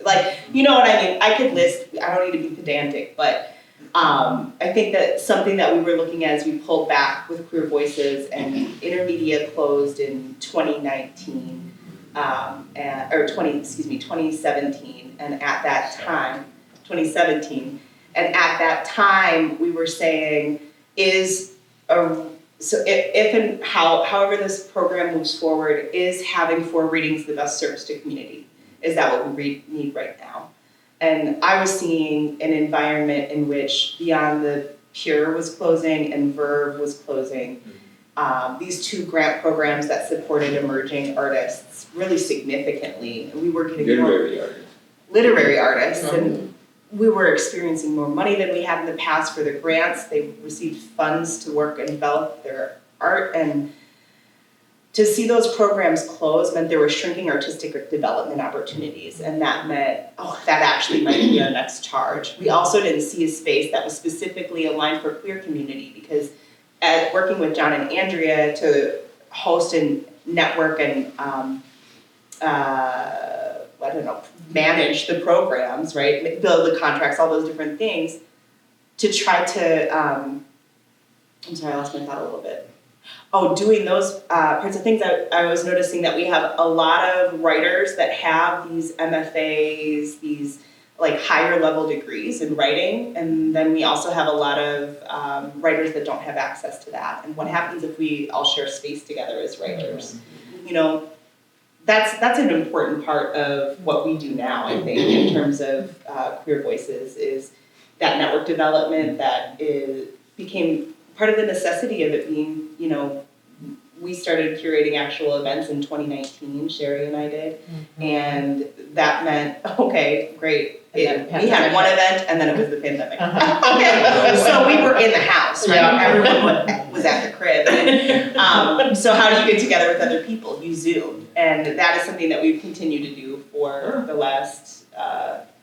you know what I mean? I could list, I don't need to be pedantic, but I think that something that we were looking at as we pulled back with Queer Voices, and Intermedia closed in 2019, 2017, and at that time, 2017, and at that time we were saying, however this program moves forward, is having 4 readings the best service to community? Is that what we need right now? And I was seeing an environment in which Beyond the Pure was closing and Verve was closing. These 2 grant programs that supported emerging artists really significantly. And we were getting literary artists, and we were experiencing more money than we had in the past for the grants. They received funds to work and develop their art, and to see those programs close meant there were shrinking artistic development opportunities, and that meant, that actually might be our next charge. We also didn't see a space that was specifically aligned for queer community, because working with John and Andrea to host and network and manage the programs, right? Build the contracts, all those different things, to try to, I'm sorry, I lost my thought a little bit. Doing those parts of things, I was noticing that we have a lot of writers that have these MFAs, these higher level degrees in writing, and then we also have a lot of writers that don't have access to that. And what happens if we all share space together as writers? That's an important part of what we do now, I think, in terms of Queer Voices, is that network development that became part of the necessity of it being, we started curating actual events in 2019, Sherrie and I did, and that meant, okay, great. We had one event, and then it was the pandemic. Okay, so we were in the house, right? Yeah. Everyone was at the crib. So how do you get together with other people? You Zoom, and that is something that we've continued to do for the last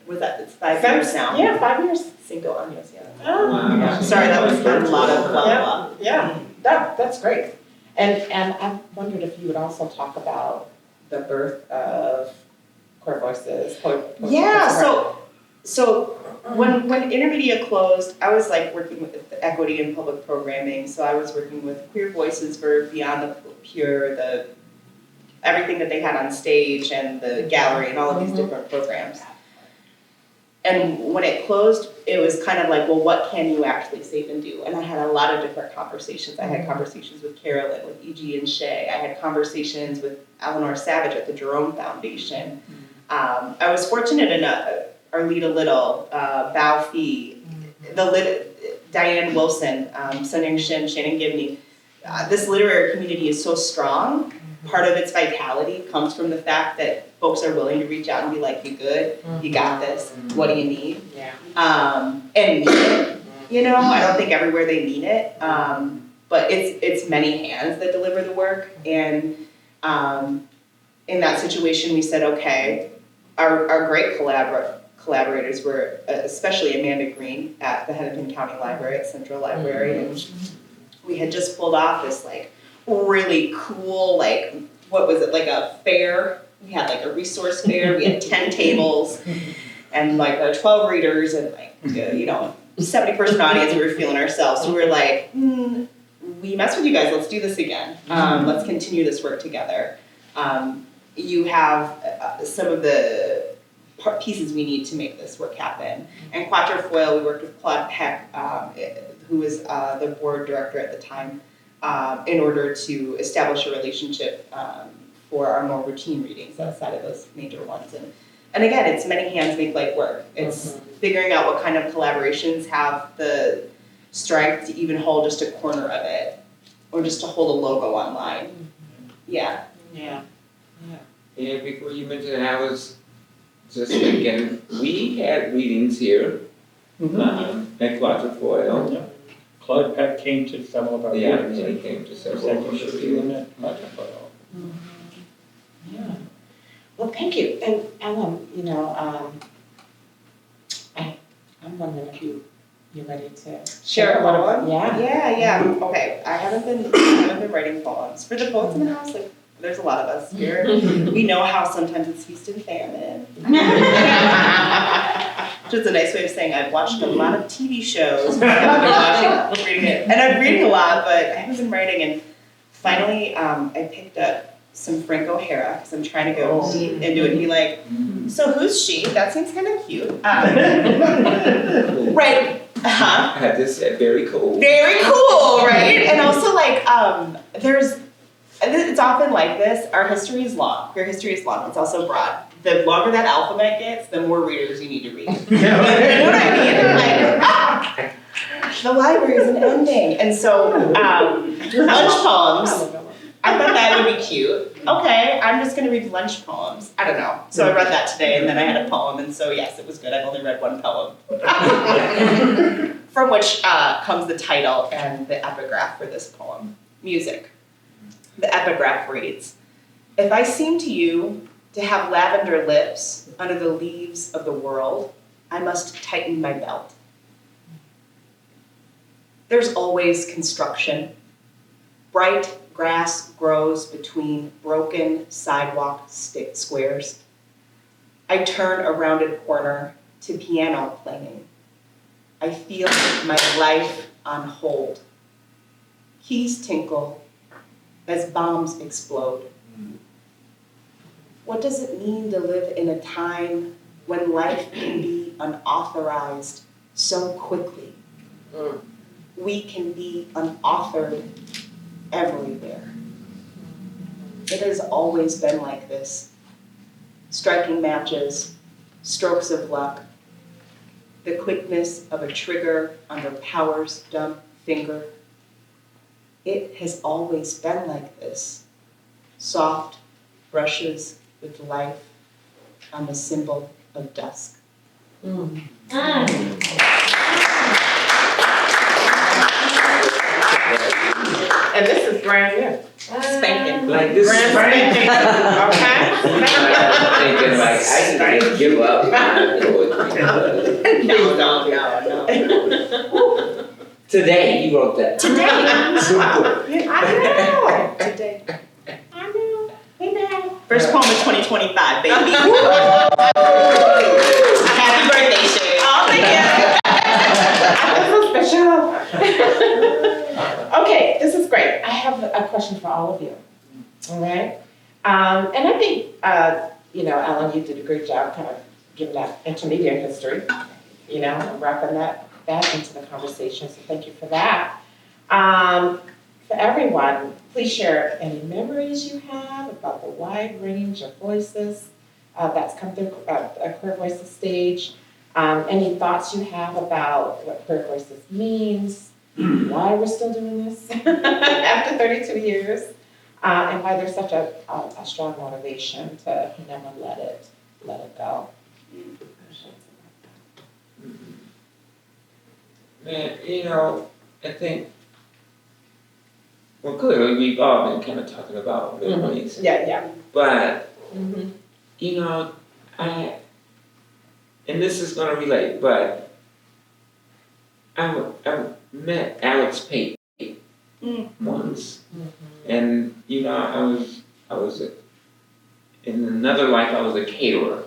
was that, it's 5 years now. Yeah, 5 years. Cinco años, yeah. Oh, Wow. Sorry, that was a lot of blah, blah. yeah, that's great. And I wondered if you would also talk about the birth of Queer Voices. Yeah, so when Intermedia closed, I was like working with equity and public programming. So I was working with Queer Voices for Beyond the Pure, everything that they had on stage and the gallery and all of these different programs. And when it closed, it was kind of like, well, what can you actually save and do? And I had a lot of different conversations. I had conversations with Carolyn, with E.G. and Shay. I had conversations with Eleanor Savage at the Jerome Foundation. I was fortunate enough, Arleta Little, Bao Fee, Diane Wilson, Sun Yung Shin, Shannon Gibney. This literary community is so strong. Part of its vitality comes from the fact that folks are willing to reach out and be like, you good, you got this, what do you need? Yeah. And mean it, I don't think everywhere they mean it, but it's many hands that deliver the work, and in that situation we said, okay, our great collaborators were especially Amanda Green at the Hennepin County Library at Central Library, and we had just pulled off this like really cool, like, what was it, like a fair? We had like a resource fair, we had 10 tables, and like our 12 readers, and like, 70-person audience, we were feeling ourselves. So we were like, we mess with you guys, let's do this again. Let's continue this work together. You have some of the pieces we need to make this work happen. And Quatrefoil, we worked with Claude Peck, who was the board director at the time, in order to establish a relationship for our more routine readings outside of those major ones. And again, it's many hands make light work. It's figuring out what kind of collaborations have the strength to even hold just a corner of it, or just to hold a logo online. Yeah. Yeah. Yeah, before you mentioned it, I was just thinking, we had readings here at Quatrefoil. Yeah. Claude Peck came to some of our Yeah, meetings. he came to several Said of you our should be in readings. it, Quatrefoil. Yeah. Well, thank you. And Ellen, I'm wondering if you're ready to Share a what about- poem? Yeah. Yeah. Okay, I haven't been writing poems. For the poets in the house, like, there's a lot of us here. We know how sometimes it's feast and famine. Which is a nice way of saying I've watched a lot of TV shows. I haven't been reading it. And I'm reading a lot, but I haven't been writing. And finally, I picked up some Frank O'Hara, because I'm trying to go deep into it. And he like, so who's she? That seems kind of cute. Right. I had to say, very cool. Very cool, right? And also like, it's often like this, our history is long, queer history is long, it's also broad. The longer that alphabet gets, the more readers you need to read. You know what I mean? Like, the library isn't ending. And so, lunch poems, I thought that would be cute. Okay, I'm just gonna read lunch poems. I don't know. So I read that today, and then I had a poem, and so yes, it was good. I've only read one poem. From which comes the title and the epigraph for this poem, Music. The epigraph reads, if I seem to you to have lavender lips under the leaves of the world, I must tighten my belt. There's always construction. Bright grass grows between broken sidewalk squares. I turn a rounded corner to piano playing. I feel my life on hold. Keys tinkle as bombs explode. What does it mean to live in a time when life can be unauthorized so quickly? We can be unauthored everywhere. It has always been like this. Striking matches, strokes of luck, the quickness of a trigger on the power's dumb finger. It has always been like this. Soft brushes with life on the symbol of dusk. And this is brand new. Spanking. Like this Brand is spanking. Okay. thinking like, I should can't give up my poetry. No. Today, you wrote that. Today, I know. Today. I know. Hey, man. First poem of 2025, baby. Happy birthday, Sherrie. Oh, thank you. I feel so special. Okay, this is great. I have a question for all of you. All right. And I think, Alan, you did a great job kind of giving that intermediate history, and wrapping that into the conversation. So thank you for that. For everyone, please share any memories you have about the wide range of voices that's come through a Queer Voices stage. Any thoughts you have about what Queer Voices means, why we're still doing this after 32 years, and why there's such a strong motivation to never let it go. Man, I think, well, clearly we've all been kind of talking about memories. Yeah. But, and this is going to relate, but I met Alex Pate once. And, I was in another life, I was a caterer,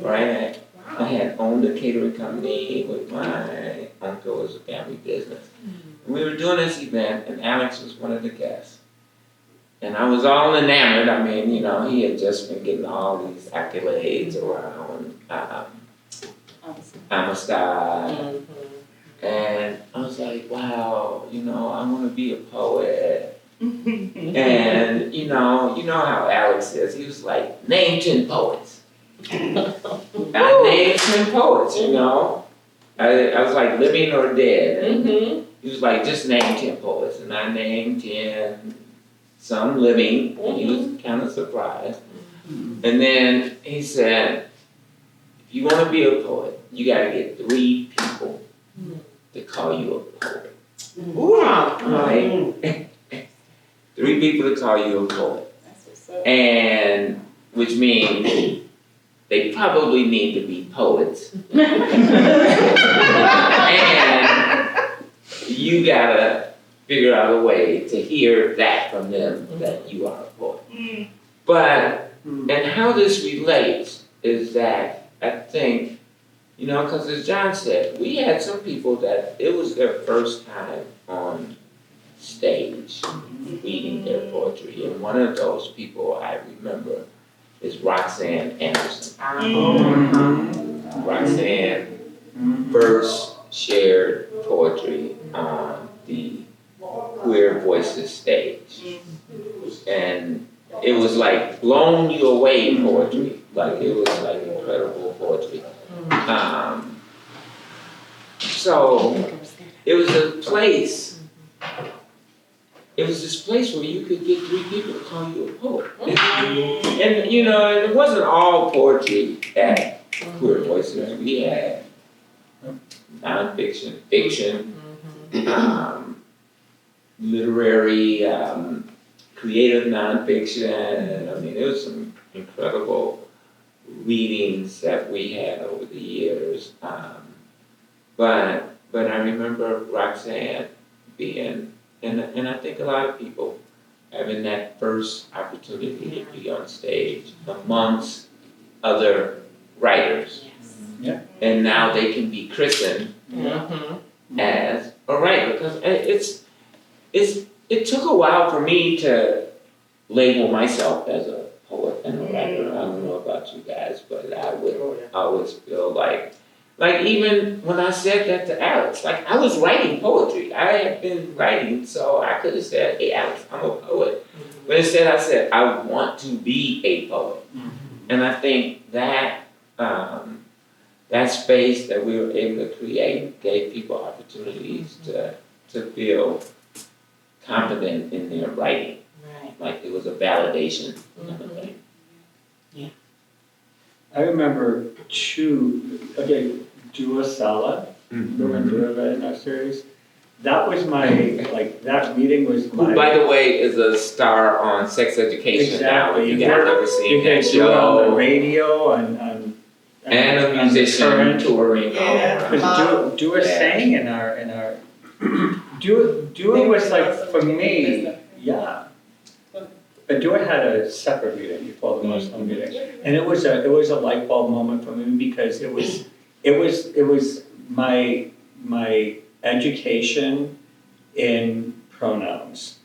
right? I had owned a catering company with my uncle. It was a family business. And we were doing this event, and Alex was one of the guests. And I was all enamored. I mean, he had just been getting all these accolades around Amistad. And I was like, wow, I want to be a poet. And, you know how Alex is. He was like, name 10 poets. I named 10 poets, I was like, living or dead. And he was like, just name 10 poets. And I named 10, some living, and he was kind of surprised. And then he said, if you want to be a poet, you got to get 3 people to call you a poet. Right? 3 people to call you a poet. And, which means they probably need to be poets. And you gotta figure out a way to hear that from them, that you are a poet. But, and how this relates is that I think, because as John said, we had some people that it was their first time on stage reading their poetry. And one of those people I remember is Roxanne Anderson. Roxanne first shared poetry on the Queer Voices stage. And it was like blown you away poetry. Like it was like incredible poetry. So it was a place, it was this place where you could get 3 people to call you a poet. And it wasn't all poetry at Queer Voices. We had nonfiction, fiction, literary, creative nonfiction. I mean, there was some incredible readings that we had over the years. But I remember Roxanne being, and I think a lot of people having that first opportunity to be on stage amongst other writers. Yeah. And now they can be christened as a writer, because it took a while for me to label myself as a poet and a writer. I don't know about you guys, but I would always feel like even when I said that to Alex, like I was writing poetry. I had been writing, so I could have said, hey Alex, I'm a poet. But instead I said, I want to be a poet. And I think that that space that we were able to create gave people opportunities to feel confident in their writing. Right. Like it was a validation kind of thing. I remember Jua Sala, the one who read in our series. That was my, that reading was my... Who, by the way, is a star on Sex Education now. Exactly. If you guys ever seen You that can do it on the show. radio and And a musician current- touring all Yeah. around. Because do a sang in our do it was like for me, yeah. But do it had a separate reading before the Muslim reading, and it was a light bulb moment for me because it was my education in pronouns.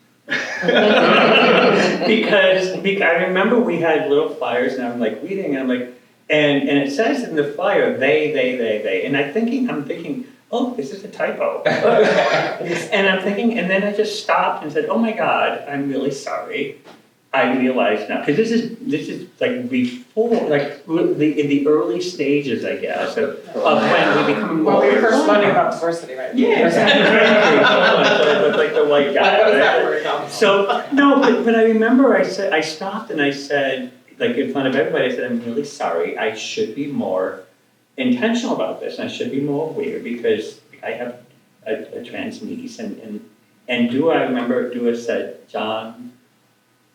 because I remember we had little flyers and I'm like reading and I'm like and it says in the flyer they and I'm thinking oh, this is a typo. And I'm thinking, and then I just stopped and said, oh my God, I'm really sorry. I realize now, because this is like before, like in the early stages, I guess, of when we become more. Well, we were first learning about diversity, right? Yeah, exactly. So I look like the white guy. What was that word? So no, but I remember I stopped and I said, like in front of everybody, I said, I'm really sorry. I should be more intentional about this. I should be more aware because I have a trans niece and I remember Dua said, John,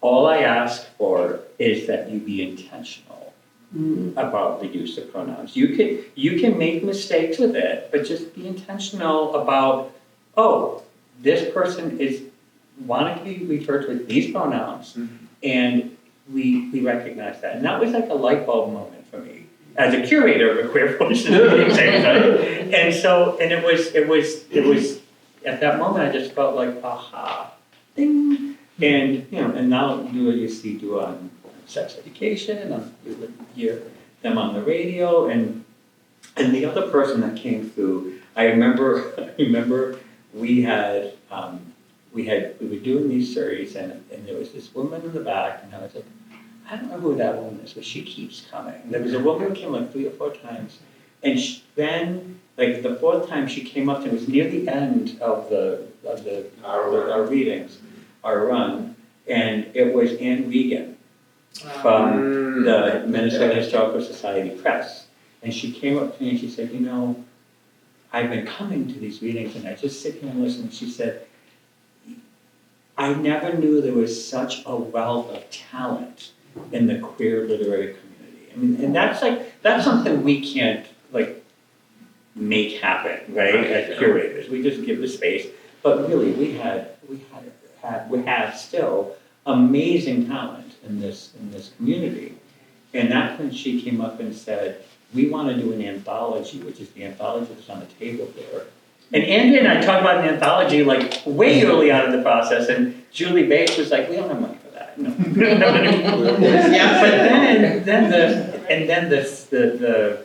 all I ask for is that you be intentional about the use of pronouns. You can make mistakes with it, but just be intentional about, oh, this person is wanting to be referred to with these pronouns, and we recognize that. And that was like a light bulb moment for me as a curator of a queer voices meeting, right? And it was at that moment I just felt like aha, ding. And and now you see on sex education, and you hear them on the radio, and the other person that came through, I remember we were doing these series, and there was this woman in the back, and I was like, I don't know who that woman is, but she keeps coming. There was a woman who came like 3 or 4 times, and then like the 4th time she came up to me, it was near the end of our readings. Our run, and it was Ann Regan from the Minnesota Historical Society Press. And she came up to me and she said, I've been coming to these readings and I just sit here and listen. And she said, I never knew there was such a wealth of talent in the queer literary community. I mean, and that's something we can't make happen, right? As curators, we just give the space. But really, we have still amazing talent in this community. And that's when she came up and said, we want to do an anthology, which is the anthology that's on the table there. And Andrea and I talked about an anthology way early on in the process, and Julie Bates was like, we don't have money for that. No. Yeah, but then the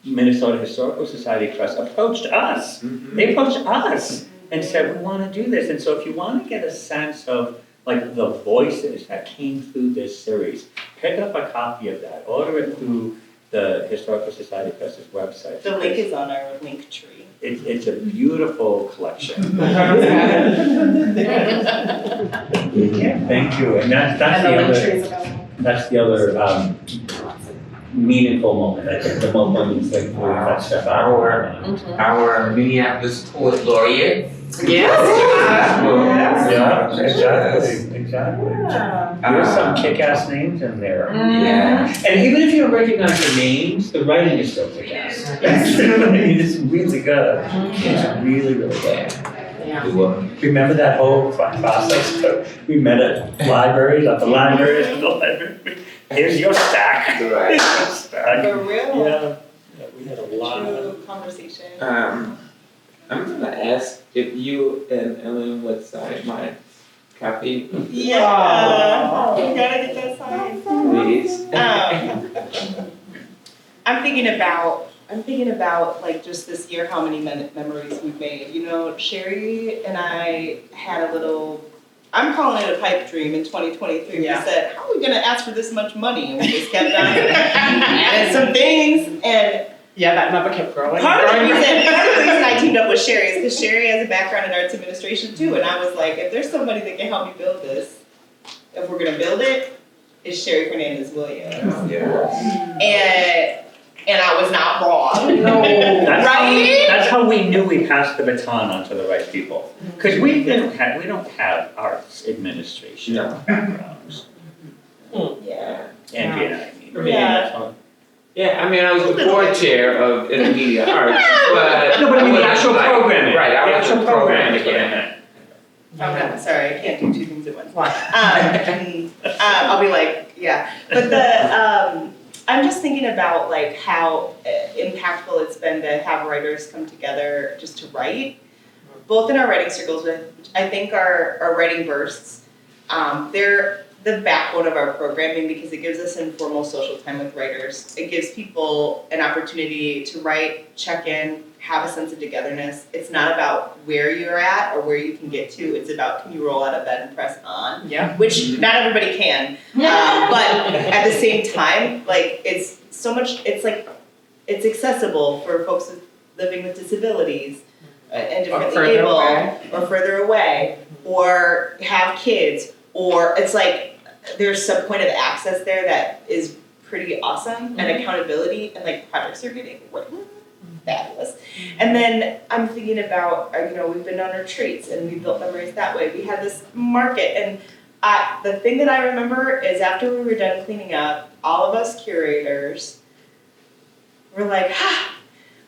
Minnesota Historical Society Press approached us. They approached us and said, we want to do this. And so if you want to get a sense of the voices that came through this series, pick up a copy of that, order it through the Historical Society Press's website. The link is on our link tree. It's a beautiful collection. Thank you. And that's the other meaningful moment. I think the moments that step out. Our Minneapolis poet laureate. Yes. Exactly. There's some kick-ass names in there. Yeah. And even if you don't recognize the names, the writing is still kick-ass. It's really good. It's really, really good. Yeah. Remember that whole process? We met at libraries, Here's your stack. Right. For real. Yeah, we had a lot True of conversation. I'm gonna ask if you and Ellen would sign my copy, Yeah. We gotta get that signed. please. I'm thinking about just this year how many memories we've made. Sherrie and I had a little, I'm calling it a pipe dream in 2023. Yeah. We said, how are we gonna ask for this much money? And we just kept on adding some things, and Yeah, that number kept growing. part of the reason I teamed up with Sherrie is because Sherrie has a background in arts administration too, and I was like, if there's somebody that can help me build this, if we're gonna build it, it's Sherrie Fernandez-Williams. Yeah. And I was not wrong. No. That's how we knew we passed the baton on to the right people. Because we don't have arts administration backgrounds. Yeah. Andrea and I mean. Yeah. That's all. Yeah, I mean, I was the board chair of intermediate arts, but. No, but I mean the actual like- programming. Right, I The was actual the programming programming, is what I meant. Okay, sorry, I can't do two things at once. I'll be like, yeah, but I'm just thinking about like how impactful it's been to have writers come together just to write, both in our writing circles, which I think are writing bursts. They're the backbone of our programming because it gives us informal social time with writers. It gives people an opportunity to write, check in, have a sense of togetherness. It's not about where you're at or where you can get to. It's about can you roll out of bed and press on, Yeah. which not everybody can. But at the same time, like it's so much. It's like it's accessible for folks living with disabilities and differently able, or further away, or have kids, or it's like there's some point of access there that is pretty awesome and accountability and like projects are getting written. Fabulous. And then I'm thinking about, we've been on retreats and we built memories that way. We had this market and the thing that I remember is after we were done cleaning up, all of us curators were like,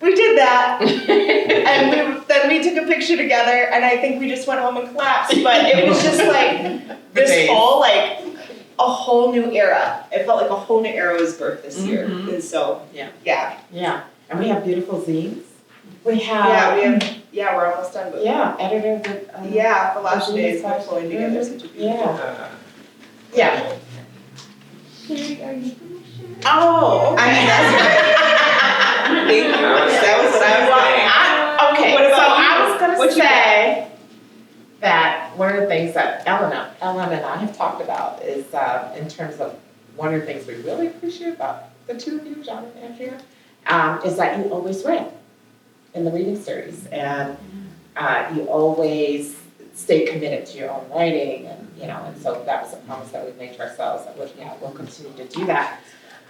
we did that. And then we took a picture together and I think we just went home and collapsed. But it was just like this whole like a whole new era. It felt like a whole new era was birthed this year. And so, Yeah, and we have beautiful zines. We have. We're almost done, but Editor. the last days we're pulling together such a beautiful. Yeah. Oh, I mean, that's right. Thank you. That was what I was saying. Okay, What so about you? I was gonna What you say that one of the things that Ellen and I have talked about is in terms of one of the things we really appreciate about the two of you, John and Andrea, is that you always read in the reading series and you always stay committed to your own writing and and so that was a promise that we made to ourselves that we'll continue to do that.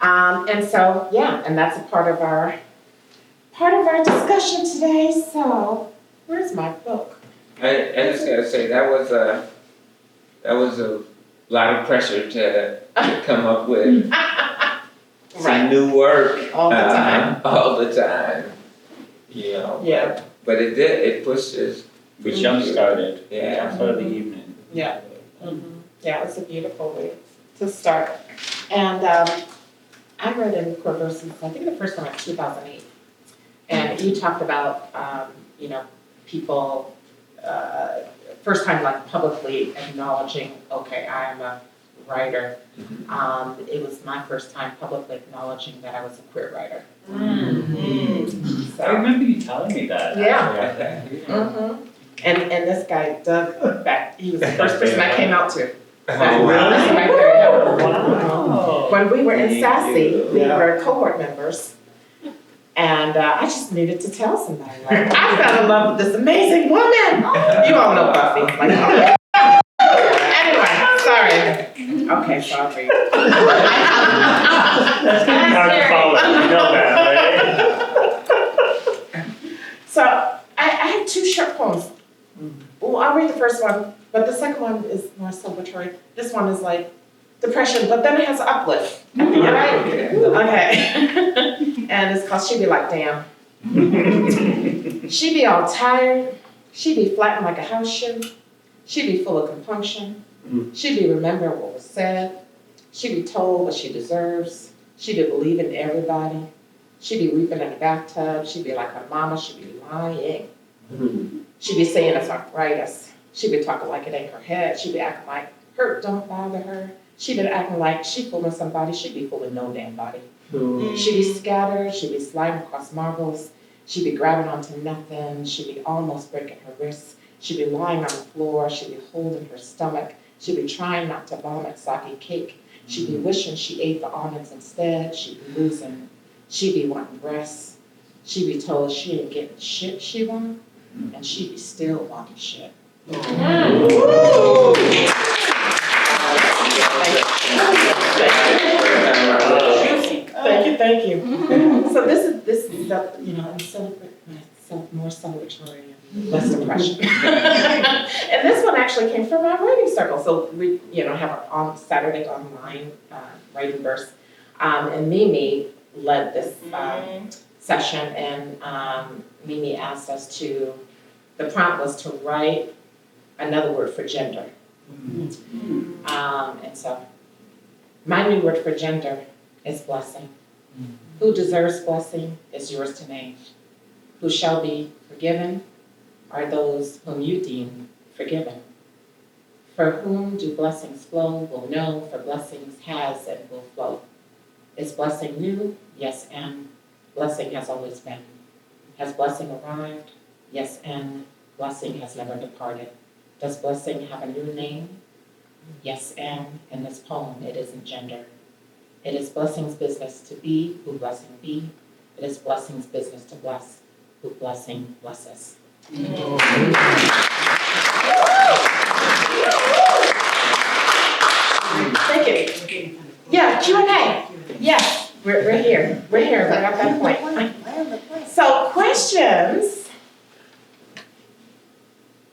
And so and that's a part of our discussion today. So where's my book? I just gotta say, that was a lot of pressure to come up with some new work. All the time. All the time, Yeah. But it pushes. We jump-started. Yeah. Jump-started the evening. Yeah. Yeah, it's a beautiful way to start. And I read in Quatrefoil, I think the first one was 2008. And you talked about, people, first time like publicly acknowledging, okay, I am a writer. It was my first time publicly acknowledging that I was a queer writer. I remember you telling me that. Yeah. Actually. And this guy, Doug Beck, he was the first person I came out to. Oh, That's wow. right there, yeah. Wow. When we were in Sassy, we were cohort members. And I just needed to tell somebody, like, I fell in love with this amazing woman. You all know Buffy. Like, anyway, sorry. Okay, sorry. That's gonna be hard to follow, you know that, right? So I have two short poems. Well, I'll read the first one, but the second one is more celebratory. This one is like depression, but then it has uplift. Okay. And it's called She Be Like Damn. She be all tired. She be flattened like a house shoe. She be full of compunction. She be remembering what was said. She be told what she deserves. She be believing everybody. She be weeping in the bathtub. She be like her mama. She be lying. She be saying it's arthritis. She be talking like it ain't her head. She be acting like hurt don't bother her. She be acting like she fooling somebody. She be fooling no damn body. She be scattered. She be sliding across marbles. She be grabbing onto nothing. She be almost breaking her wrists. She be lying on the floor. She be holding her stomach. She be trying not to vomit sake cake. She be wishing she ate the almonds instead. She be losing. She be wanting breasts. She be told she ain't getting shit she want, and she be still wanting shit. Thank you. So this is more celebratory and less depression. And this one actually came from our writing circle. So we, have our on Saturday online writing burst. And Mimi led this session, and Mimi asked us to, the prompt was to write another word for gender. And so, my new word for gender is blessing. Who deserves blessing is yours to name. Who shall be forgiven are those whom you deem forgiven. For whom do blessings flow will know, for blessings has and will flow. Is blessing new? Yes, and blessing has always been. Has blessing arrived? Yes, and blessing has never departed. Does blessing have a new name? Yes, and in this poem it isn't gender. It is blessing's business to be who blessing be. It is blessing's business to bless who blessing blesses. Thank you. Yeah, Q&A. Yes, we're here. We're at that point. So questions?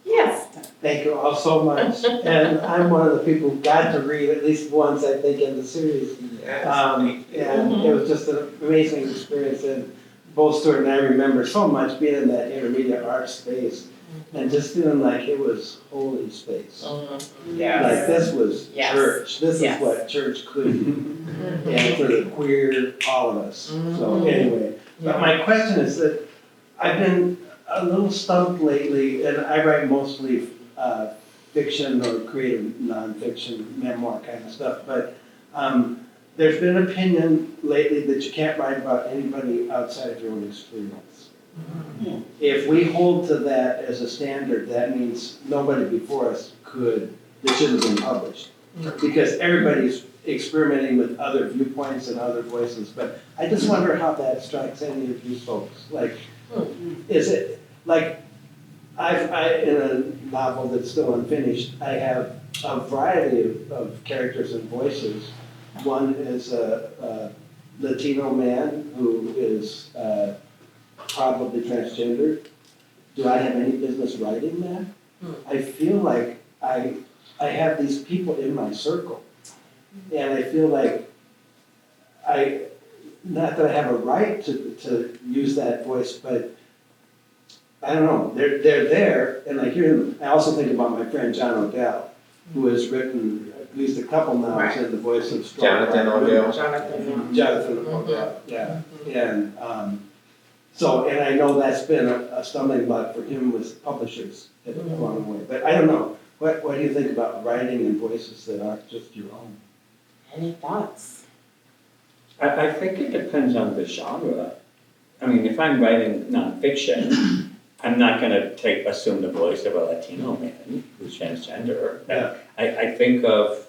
Yes. Thank you all so much. And I'm one of the people who got to read at least once, I think, in the series. And it was just an amazing experience. And both Stuart and I remember so much being in that intermediate art space and just feeling like it was holy space. Like this was church. This is what church could be. And for the queer, all of us. So anyway, but my question is that I've been a little stumped lately, and I write mostly fiction or creative nonfiction, memoir kind of stuff, but there's been an opinion lately that you can't write about anybody outside of your own experience. If we hold to that as a standard, that means nobody before us that should have been published. Because everybody's experimenting with other viewpoints and other voices, but I just wonder how that strikes any of you folks. Like, is it, like, I in a novel that's still unfinished, I have a variety of characters and voices. One is a Latino man who is probably transgender. Do I have any business writing that? I feel like I have these people in my circle, and I feel like not that I have a right to use that voice, but I don't know, they're there, and I hear them. I also think about my friend John Odell, who has written at least a couple novels in the voice of strong Jonathan Odell. Jonathan Odell, yeah. And and I know that's been a stumbling block for him with publishers along the way. But I don't know, what do you think about writing in voices that aren't just your own? Any thoughts? I think it depends on the genre. I mean, if I'm writing nonfiction, I'm not going to assume the voice of a Latino man who's transgender. Yeah. I think of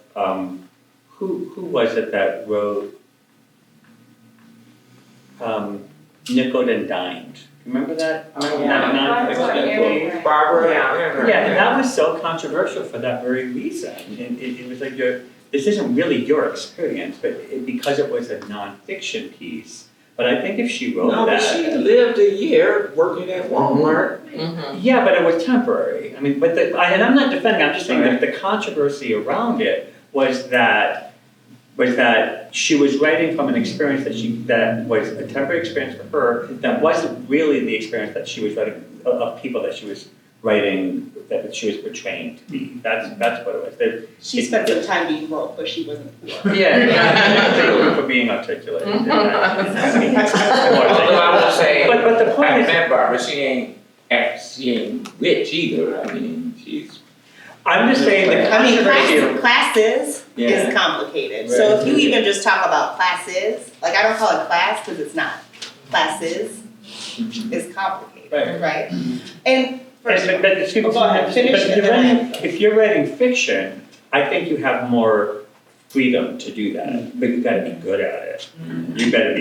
who was it that wrote Nickel and Dined? Remember that? Nonfiction? Barbara. Yeah, and that was so controversial for that very reason. And it was like this isn't really your experience, but because it was a nonfiction piece. But I think if she wrote that... but she lived a year working at Walmart. Yeah, but it was temporary. I mean, and I'm not defending, I'm just saying that the controversy around it was that she was writing from an experience that was a temporary experience for her, that wasn't really the experience that she was writing, of people that she was writing, that she was portraying to be. That's what it was. She spent some time being woke, but she wasn't poor. Yeah, thank you for being articulate. Although I would say, but the point I is, met Barbara, she ain't rich either. I mean, she's... I'm just saying the controversy. Classes is complicated. So if you even just talk about classes, like I don't call it class because it's not. Classes is complicated, right? And if you're writing fiction, I think you have more freedom to do that, but you've got to be good at it. You better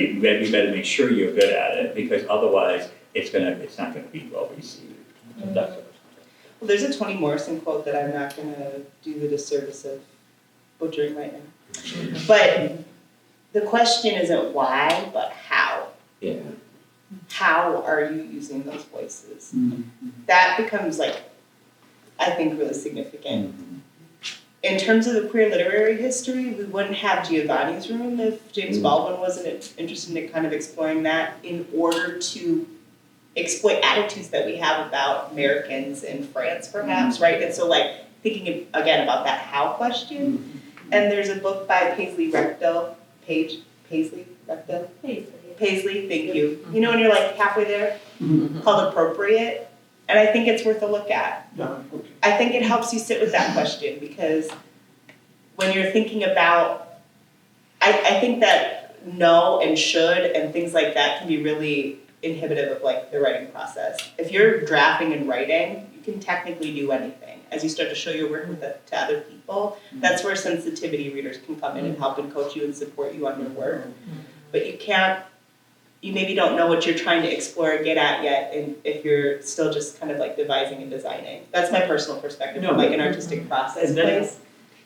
make sure you're good at it, because otherwise it's not gonna be well received. Well, there's a Toni Morrison quote that I'm not gonna do the disservice of butchering right now. But the question isn't why, but how. Yeah. How are you using those voices? That becomes I think really significant. in terms of the queer literary history, we wouldn't have Giovanni's Room if James Baldwin wasn't interested in kind of exploring that in order to exploit attitudes that we have about Americans in France, perhaps, right? And so, like, thinking again about that how question. And there's a book by Paisley, thank you. You know when you're like halfway there? Called Appropriate. And I think it's worth a look at. No, okay. I think it helps you sit with that question because when you're thinking about, I think that no and should and things like that can be really inhibitive of like the writing process. If you're drafting and writing, you can technically do anything. As you start to show your work to other people, that's where sensitivity readers can come in and help and coach you and support you on your work. But you maybe don't know what you're trying to explore or get at yet, and if you're still just kind of like devising and designing. That's my personal perspective from like an artistic process place.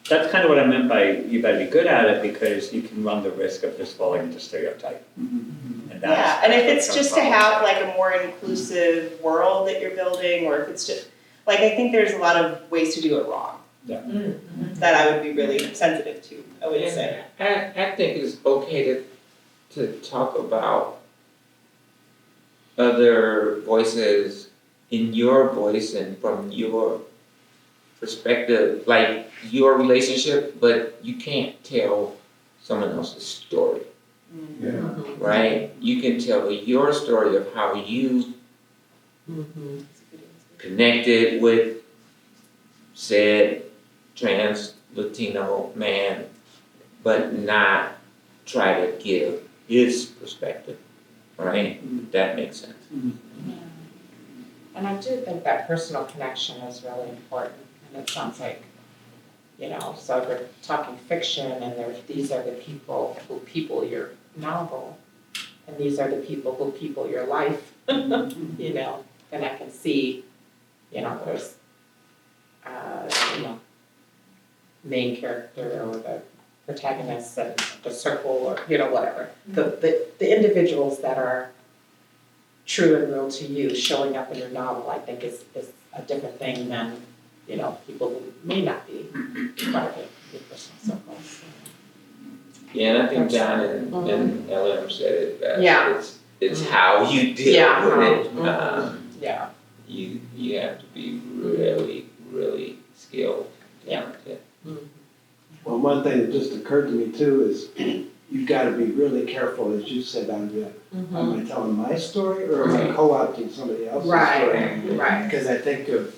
That's kind of what I meant by you better be good at it because you can run the risk of just falling into stereotype. Yeah, and if it's just to have like a more inclusive world that you're building, or if it's just, like I think there's a lot of ways to do it wrong. Yeah. That I would be really sensitive to, I would say. I think it's okay to talk about other voices in your voice and from your perspective, like your relationship, but you can't tell someone else's story. Yeah. Right? You can tell your story of how you connected with said trans Latino man, but not try to give his perspective. Right? That makes sense. Yeah. And I do think that personal connection is really important. And it sounds like, so we're talking fiction and these are the people who people your novel. And these are the people who people your life, then I can see, there's, main character or the protagonist and the circle or, whatever. The individuals that are true and real to you showing up in your novel, I think is a different thing than, people who may not be part of your personal circle. Yeah, and I think John and Ellen said it best. Yeah. It's how you deal with it. Yeah. You have to be really, really skilled. Yeah. Well, one thing that just occurred to me too is you've got to be really careful, as you said, Andrea. Am I telling my story or am I co-opting somebody else's story? Right. Because I think of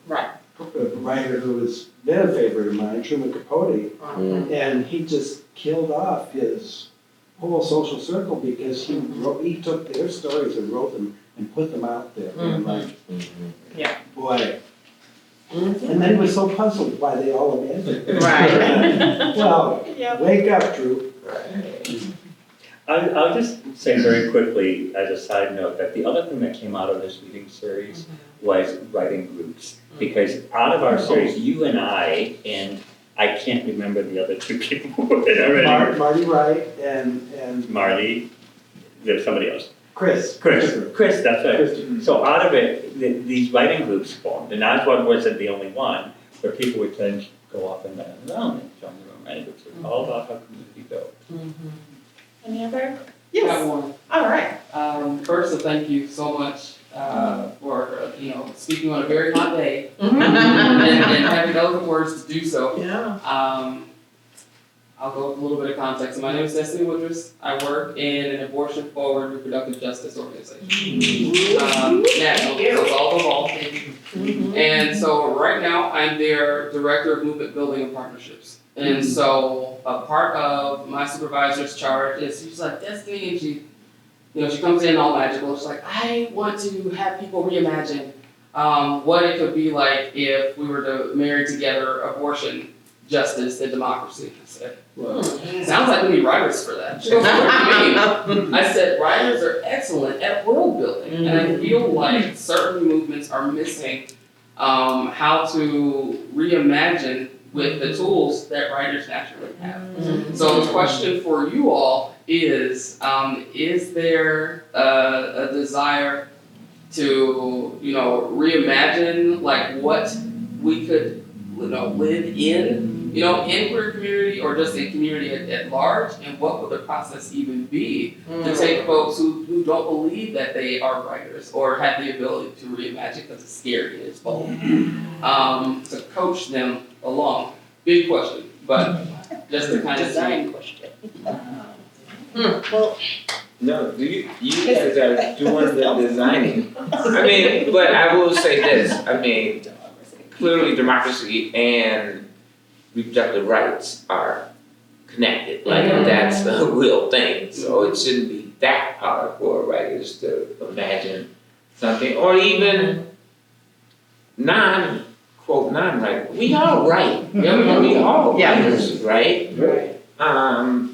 Right. a writer who has been a favorite of mine, Truman Capote, and he just killed off his whole social circle because he took their stories and wrote them and put them out there. And I'm like, boy. And then he was so puzzled why they all abandoned him. Right. Well, wake up, Drew. I'll just say very quickly as a side note that the other thing that came out of this reading series was writing groups. Because out of our series, you and I, and I can't remember the other two people who were in already. Marty Wright and Marty, there's somebody else. Chris, that's right. Chris. So out of it, these writing groups formed, and Oswald wasn't the only one, where people would then go off and down around and join their own writing groups. It's all about how community built. Any other? Got one. All right. First, thank you so much for speaking on a very hot day and having eloquent words to do so. Yeah. I'll go with a little bit of context. My name is Destiny Woodruss. I work in an abortion-forward reproductive justice organization. National, so it's all involved. And so right now, I'm their director of movement building and partnerships. And so a part of my supervisor's charge is she's like, Destiny, and she comes in all magical. She's like, I want to have people reimagine what it could be like if we were to marry together abortion, justice, and democracy. I said, sounds like we need writers for that. She goes, what do you mean? I said, writers are excellent at world building, and I feel like certain movements are missing how to reimagine with the tools that writers naturally have. So the question for you all is there a desire to, reimagine like what we could, live in you know, in queer community or just in community at large, and what would the process even be to take folks who don't believe that they are writers or have the ability to reimagine because it's scary and it's bold, to coach them along. Big question, but just to kind of Design question. Well, no, you guys are doing the designing. I mean, but I will say this, I mean, clearly democracy and reproductive rights are connected, like that's a real thing. So it shouldn't be that hard for writers to imagine something, or even non-writers. We all write, we all writers, right? Right.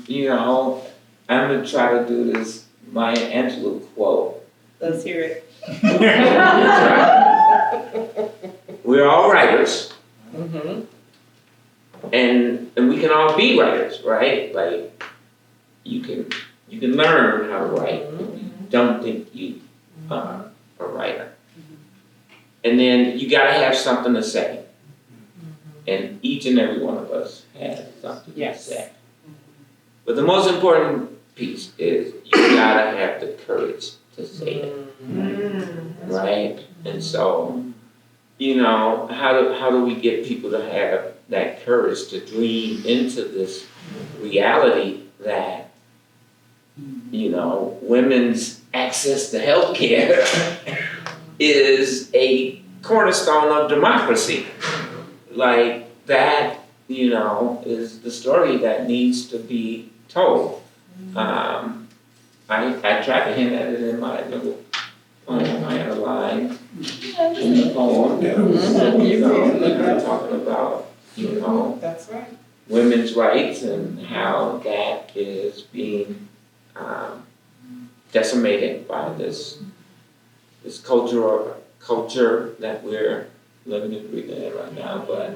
You know, I'm gonna try to do this Maya Angelou quote. Let's hear it. We're all writers. And we can all be writers, right? Like you can learn how to write. Don't think you are a writer. And then you gotta have something to say. And each and every one of us has something to say. But the most important piece is you gotta have the courage to say it. Right? And so, you know, how do we get people to have that courage to dream into this reality that, you know, women's access to healthcare is a cornerstone of democracy. Like that, you know, is the story that needs to be told. I tried to hint at it in my little my line in the poem. You know, talking about, you know, That's right. women's rights and how that is being decimated by this culture that we're living and breathing in right now. But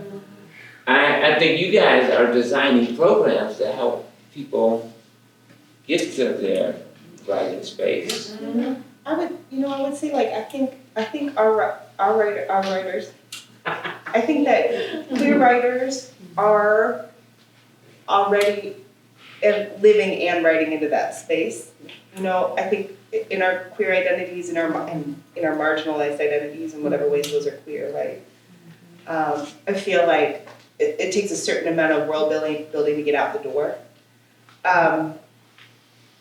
I think you guys are designing programs to help people get to their writing space. I would say like I think our writers. I think that queer writers are already living and writing into that space. You know, I think in our queer identities, in our marginalized identities, in whatever ways those are queer, right? I feel like it takes a certain amount of world building to get out the door.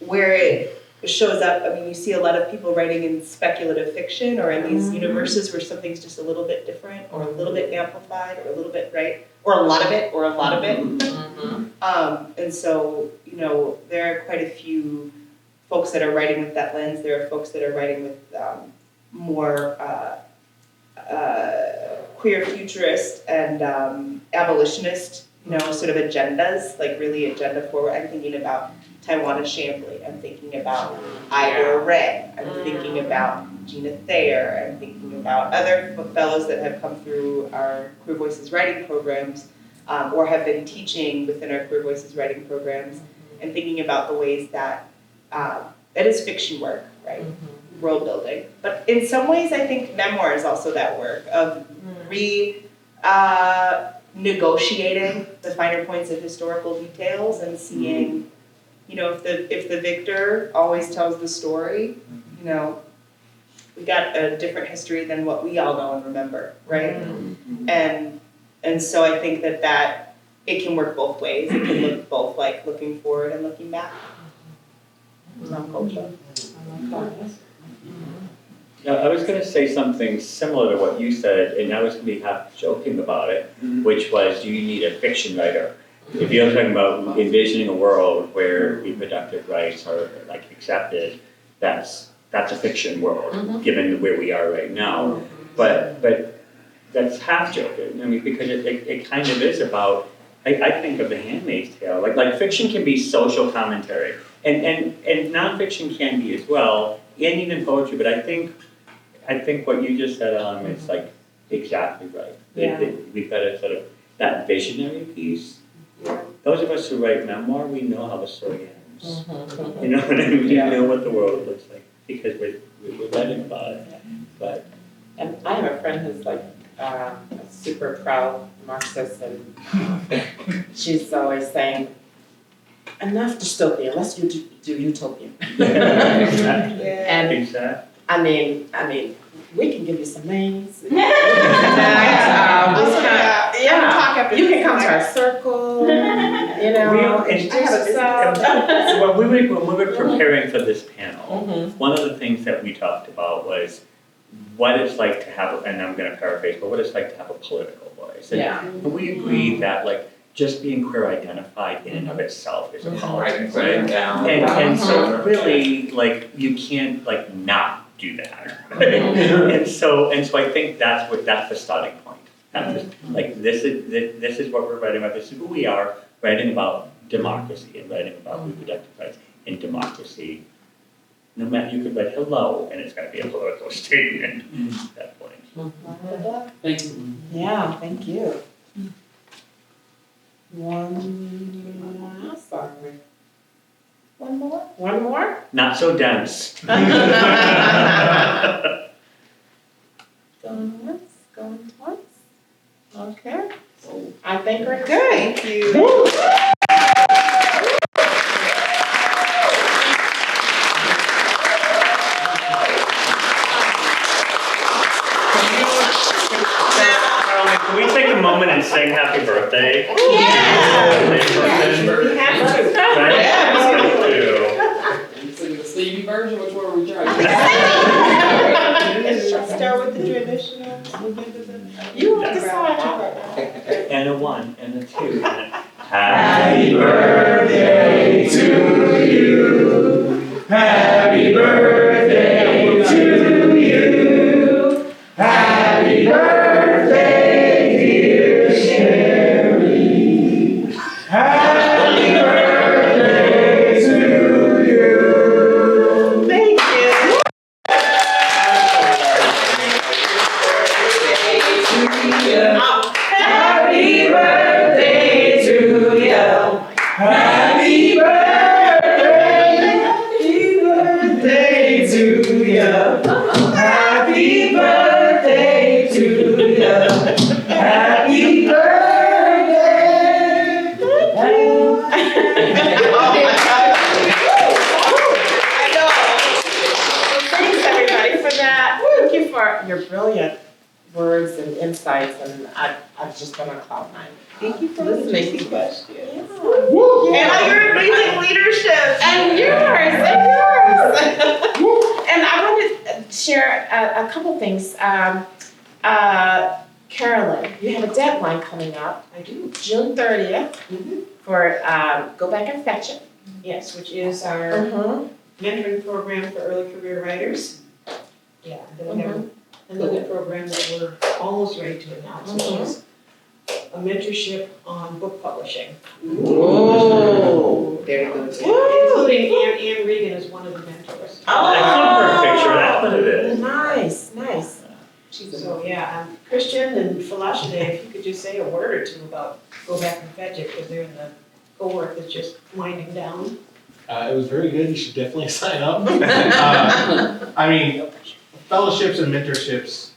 Where it shows up, I mean, you see a lot of people writing in speculative fiction or in these universes where something's just a little bit different or a little bit amplified or a little bit, right? Or a lot of it. And so, you know, there are quite a few folks that are writing with that lens. There are folks that are writing with more queer futurist and abolitionist, you know, sort of agendas, like really agenda forward. I'm thinking about Taiwana Shambly. I'm thinking about Ida Ray. I'm thinking about Gina Thayer. I'm thinking about other fellows that have come through our Queer Voices writing programs or have been teaching within our Queer Voices writing programs, and thinking about the ways that that is fiction work, right? World building. But in some ways, I think memoir is also that work of negotiating the finer points of historical details and seeing, you know, if the victor always tells the story, you know, we got a different history than what we all know and remember, right? And so I think that it can work both ways. It can look both like looking forward and looking back. Culture. Now, I was going to say something similar to what you said, and I was going to be half joking about it, which was, do you need a fiction writer? If you're talking about envisioning a world where reproductive rights are like accepted, that's a fiction world, given where we are right now. But that's half joking. I mean, because it kind of is about. I think of The Handmaid's Tale. Like fiction can be social commentary, and nonfiction can be as well, and even poetry. But I think what you just said, it's like exactly right. We've got a sort of that visionary piece. Those of us who write memoir, we know how the story ends. You know what I mean? We know what the world looks like because we're writing about it. But And I have a friend who's like a super pro-Marxist, and she's always saying, enough dystopia, let's do utopia. And Exactly. I mean, we can give you some names. Also, Yeah, you can come to our circle, you know, introduce yourself. When we were preparing for this panel, Mhm. one of the things that we talked about was what it's like to have, and I'm gonna paraphrase, but what it's like to have a political voice. Yeah. And we agreed that like just being queer identified in and of itself is a politics. Write it down. And so really, like, you can't like not do that. And so I think that's the starting point. That's like this is what we're writing about. This is who we are, writing about democracy and writing about reproductive rights in democracy. No matter, you could write hello and it's gonna be a political statement at that point. Thank you. Yeah, thank you. Sorry. One more? One more? Not so dense. Going once, going twice. Okay. I think we're good. Thank you. Can we take a moment and sing happy birthday? We have to. Right? You sing the Stevie version, which one are we trying? Start with the traditional. You have to decide. And a one, and a two, and a Happy birthday to you. Happy birthday to you. Happy birthday, dear Sherrie. Happy birthday to you. Thank you. Happy birthday to you. Happy birthday. Happy birthday to you. Happy birthday to you. Happy birthday. Thanks, everybody, for that. Thank you for your brilliant words and insights, and I've just been on cloud nine. Thank you for listening. listening questions. Yeah. And all your amazing leadership. And yours. And I wanted to share a couple things. Carolyn, you have a deadline coming up. I do. June 30th for Go Back and Fetch It. Yes, which is our mentoring program for early career writers. Yeah, then we have another program that we're almost ready to announce, which is a mentorship on book publishing. Oh, there you go. Including Ann Regan as one of the mentors. Excellent picture, that's what it is. Nice, nice. So, yeah, Christian and Falashade, if you could just say a word or two about Go Back and Fetch It, because they're in the cohort that's just winding down. It was very good. You should definitely sign up. I mean, fellowships and mentorships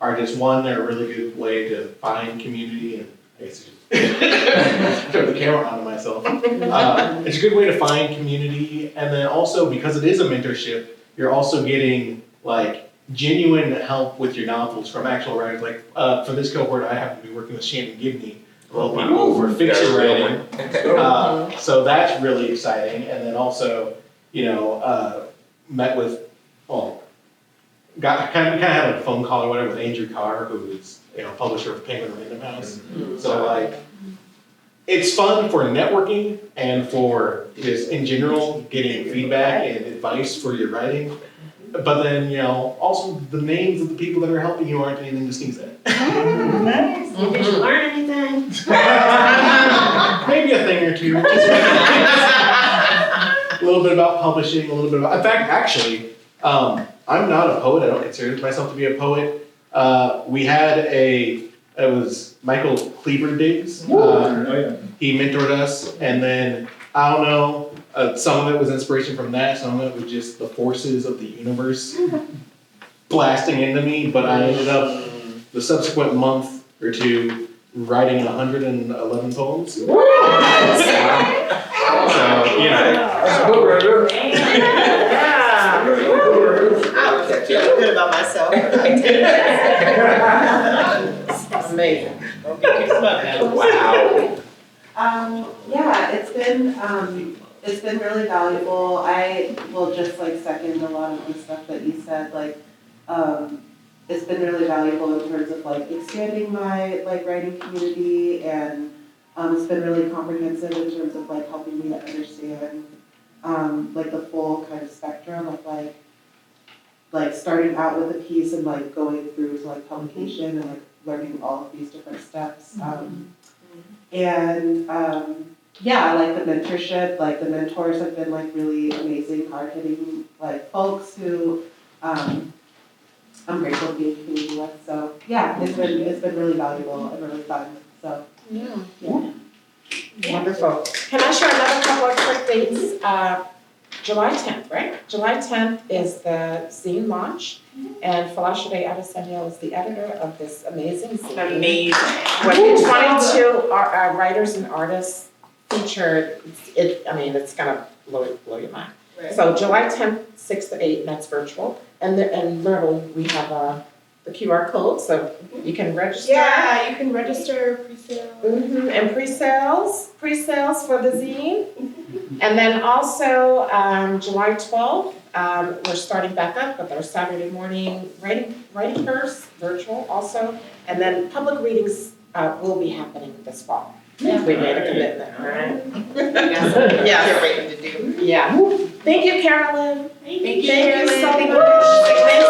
are just one. They're a really good way to find community, and I guess just turn the camera on to myself. It's a good way to find community, and then also because it is a mentorship, you're also getting like genuine help with your novels from actual writers. Like for this cohort, I happen to be working with Shannon Gibney, people for fiction writing. So that's really exciting. And then also, met with, kind of had a phone call or whatever with Andrew Carr, who is, publisher of Penguin Random House. So like, it's fun for networking and for just in general getting feedback and advice for your writing. But then, also the names of the people that are helping you aren't anything to sneeze at. Nice. Did you learn anything? Maybe a thing or two. A little bit about publishing, a little bit about, in fact, actually, I'm not a poet. I don't consider myself to be a poet. We had it was Michael Cleaver Diggs. He mentored us, and then, I don't know, some of it was inspiration from that, some of it was just the forces of the universe blasting into me, but I ended up, the subsequent month, or to writing 111 poems. So, you know. I feel good about myself. Amazing. Wow. Yeah, it's been really valuable. I will just like second a lot of the stuff that you said, like, it's been really valuable in terms of like expanding my like writing community, and it's been really comprehensive in terms of like helping me to understand like the full kind of spectrum of like starting out with a piece and like going through to like publication and like learning all of these different steps. Yeah, like the mentorship, like the mentors have been like really amazing, hard-hitting like folks who I'm grateful to be in community with. So yeah, it's been really valuable and really fun. So Yeah. yeah. Wonderful. Can I share another couple of quick dates? July 10th, right? July 10th is the zine launch, and Falashade Adesanya is the editor of this amazing zine. Amazing. With 22 writers and artists featured, it's gonna blow your mind. Right. So July 10th, 6 to 8, and that's virtual. And literally, we have the QR code, so you can register. Yeah, you can register pre-sale. And pre-sales for the zine. And then also, July 12th, we're starting back up with our Saturday morning writing first, virtual also. And then public readings will be happening this fall. Yeah. We made a commitment, all right? Yeah, they're waiting to do. Yeah. Thank you, Carolyn. Thank you, Thank you Carolyn. so Thank you. much. Thanks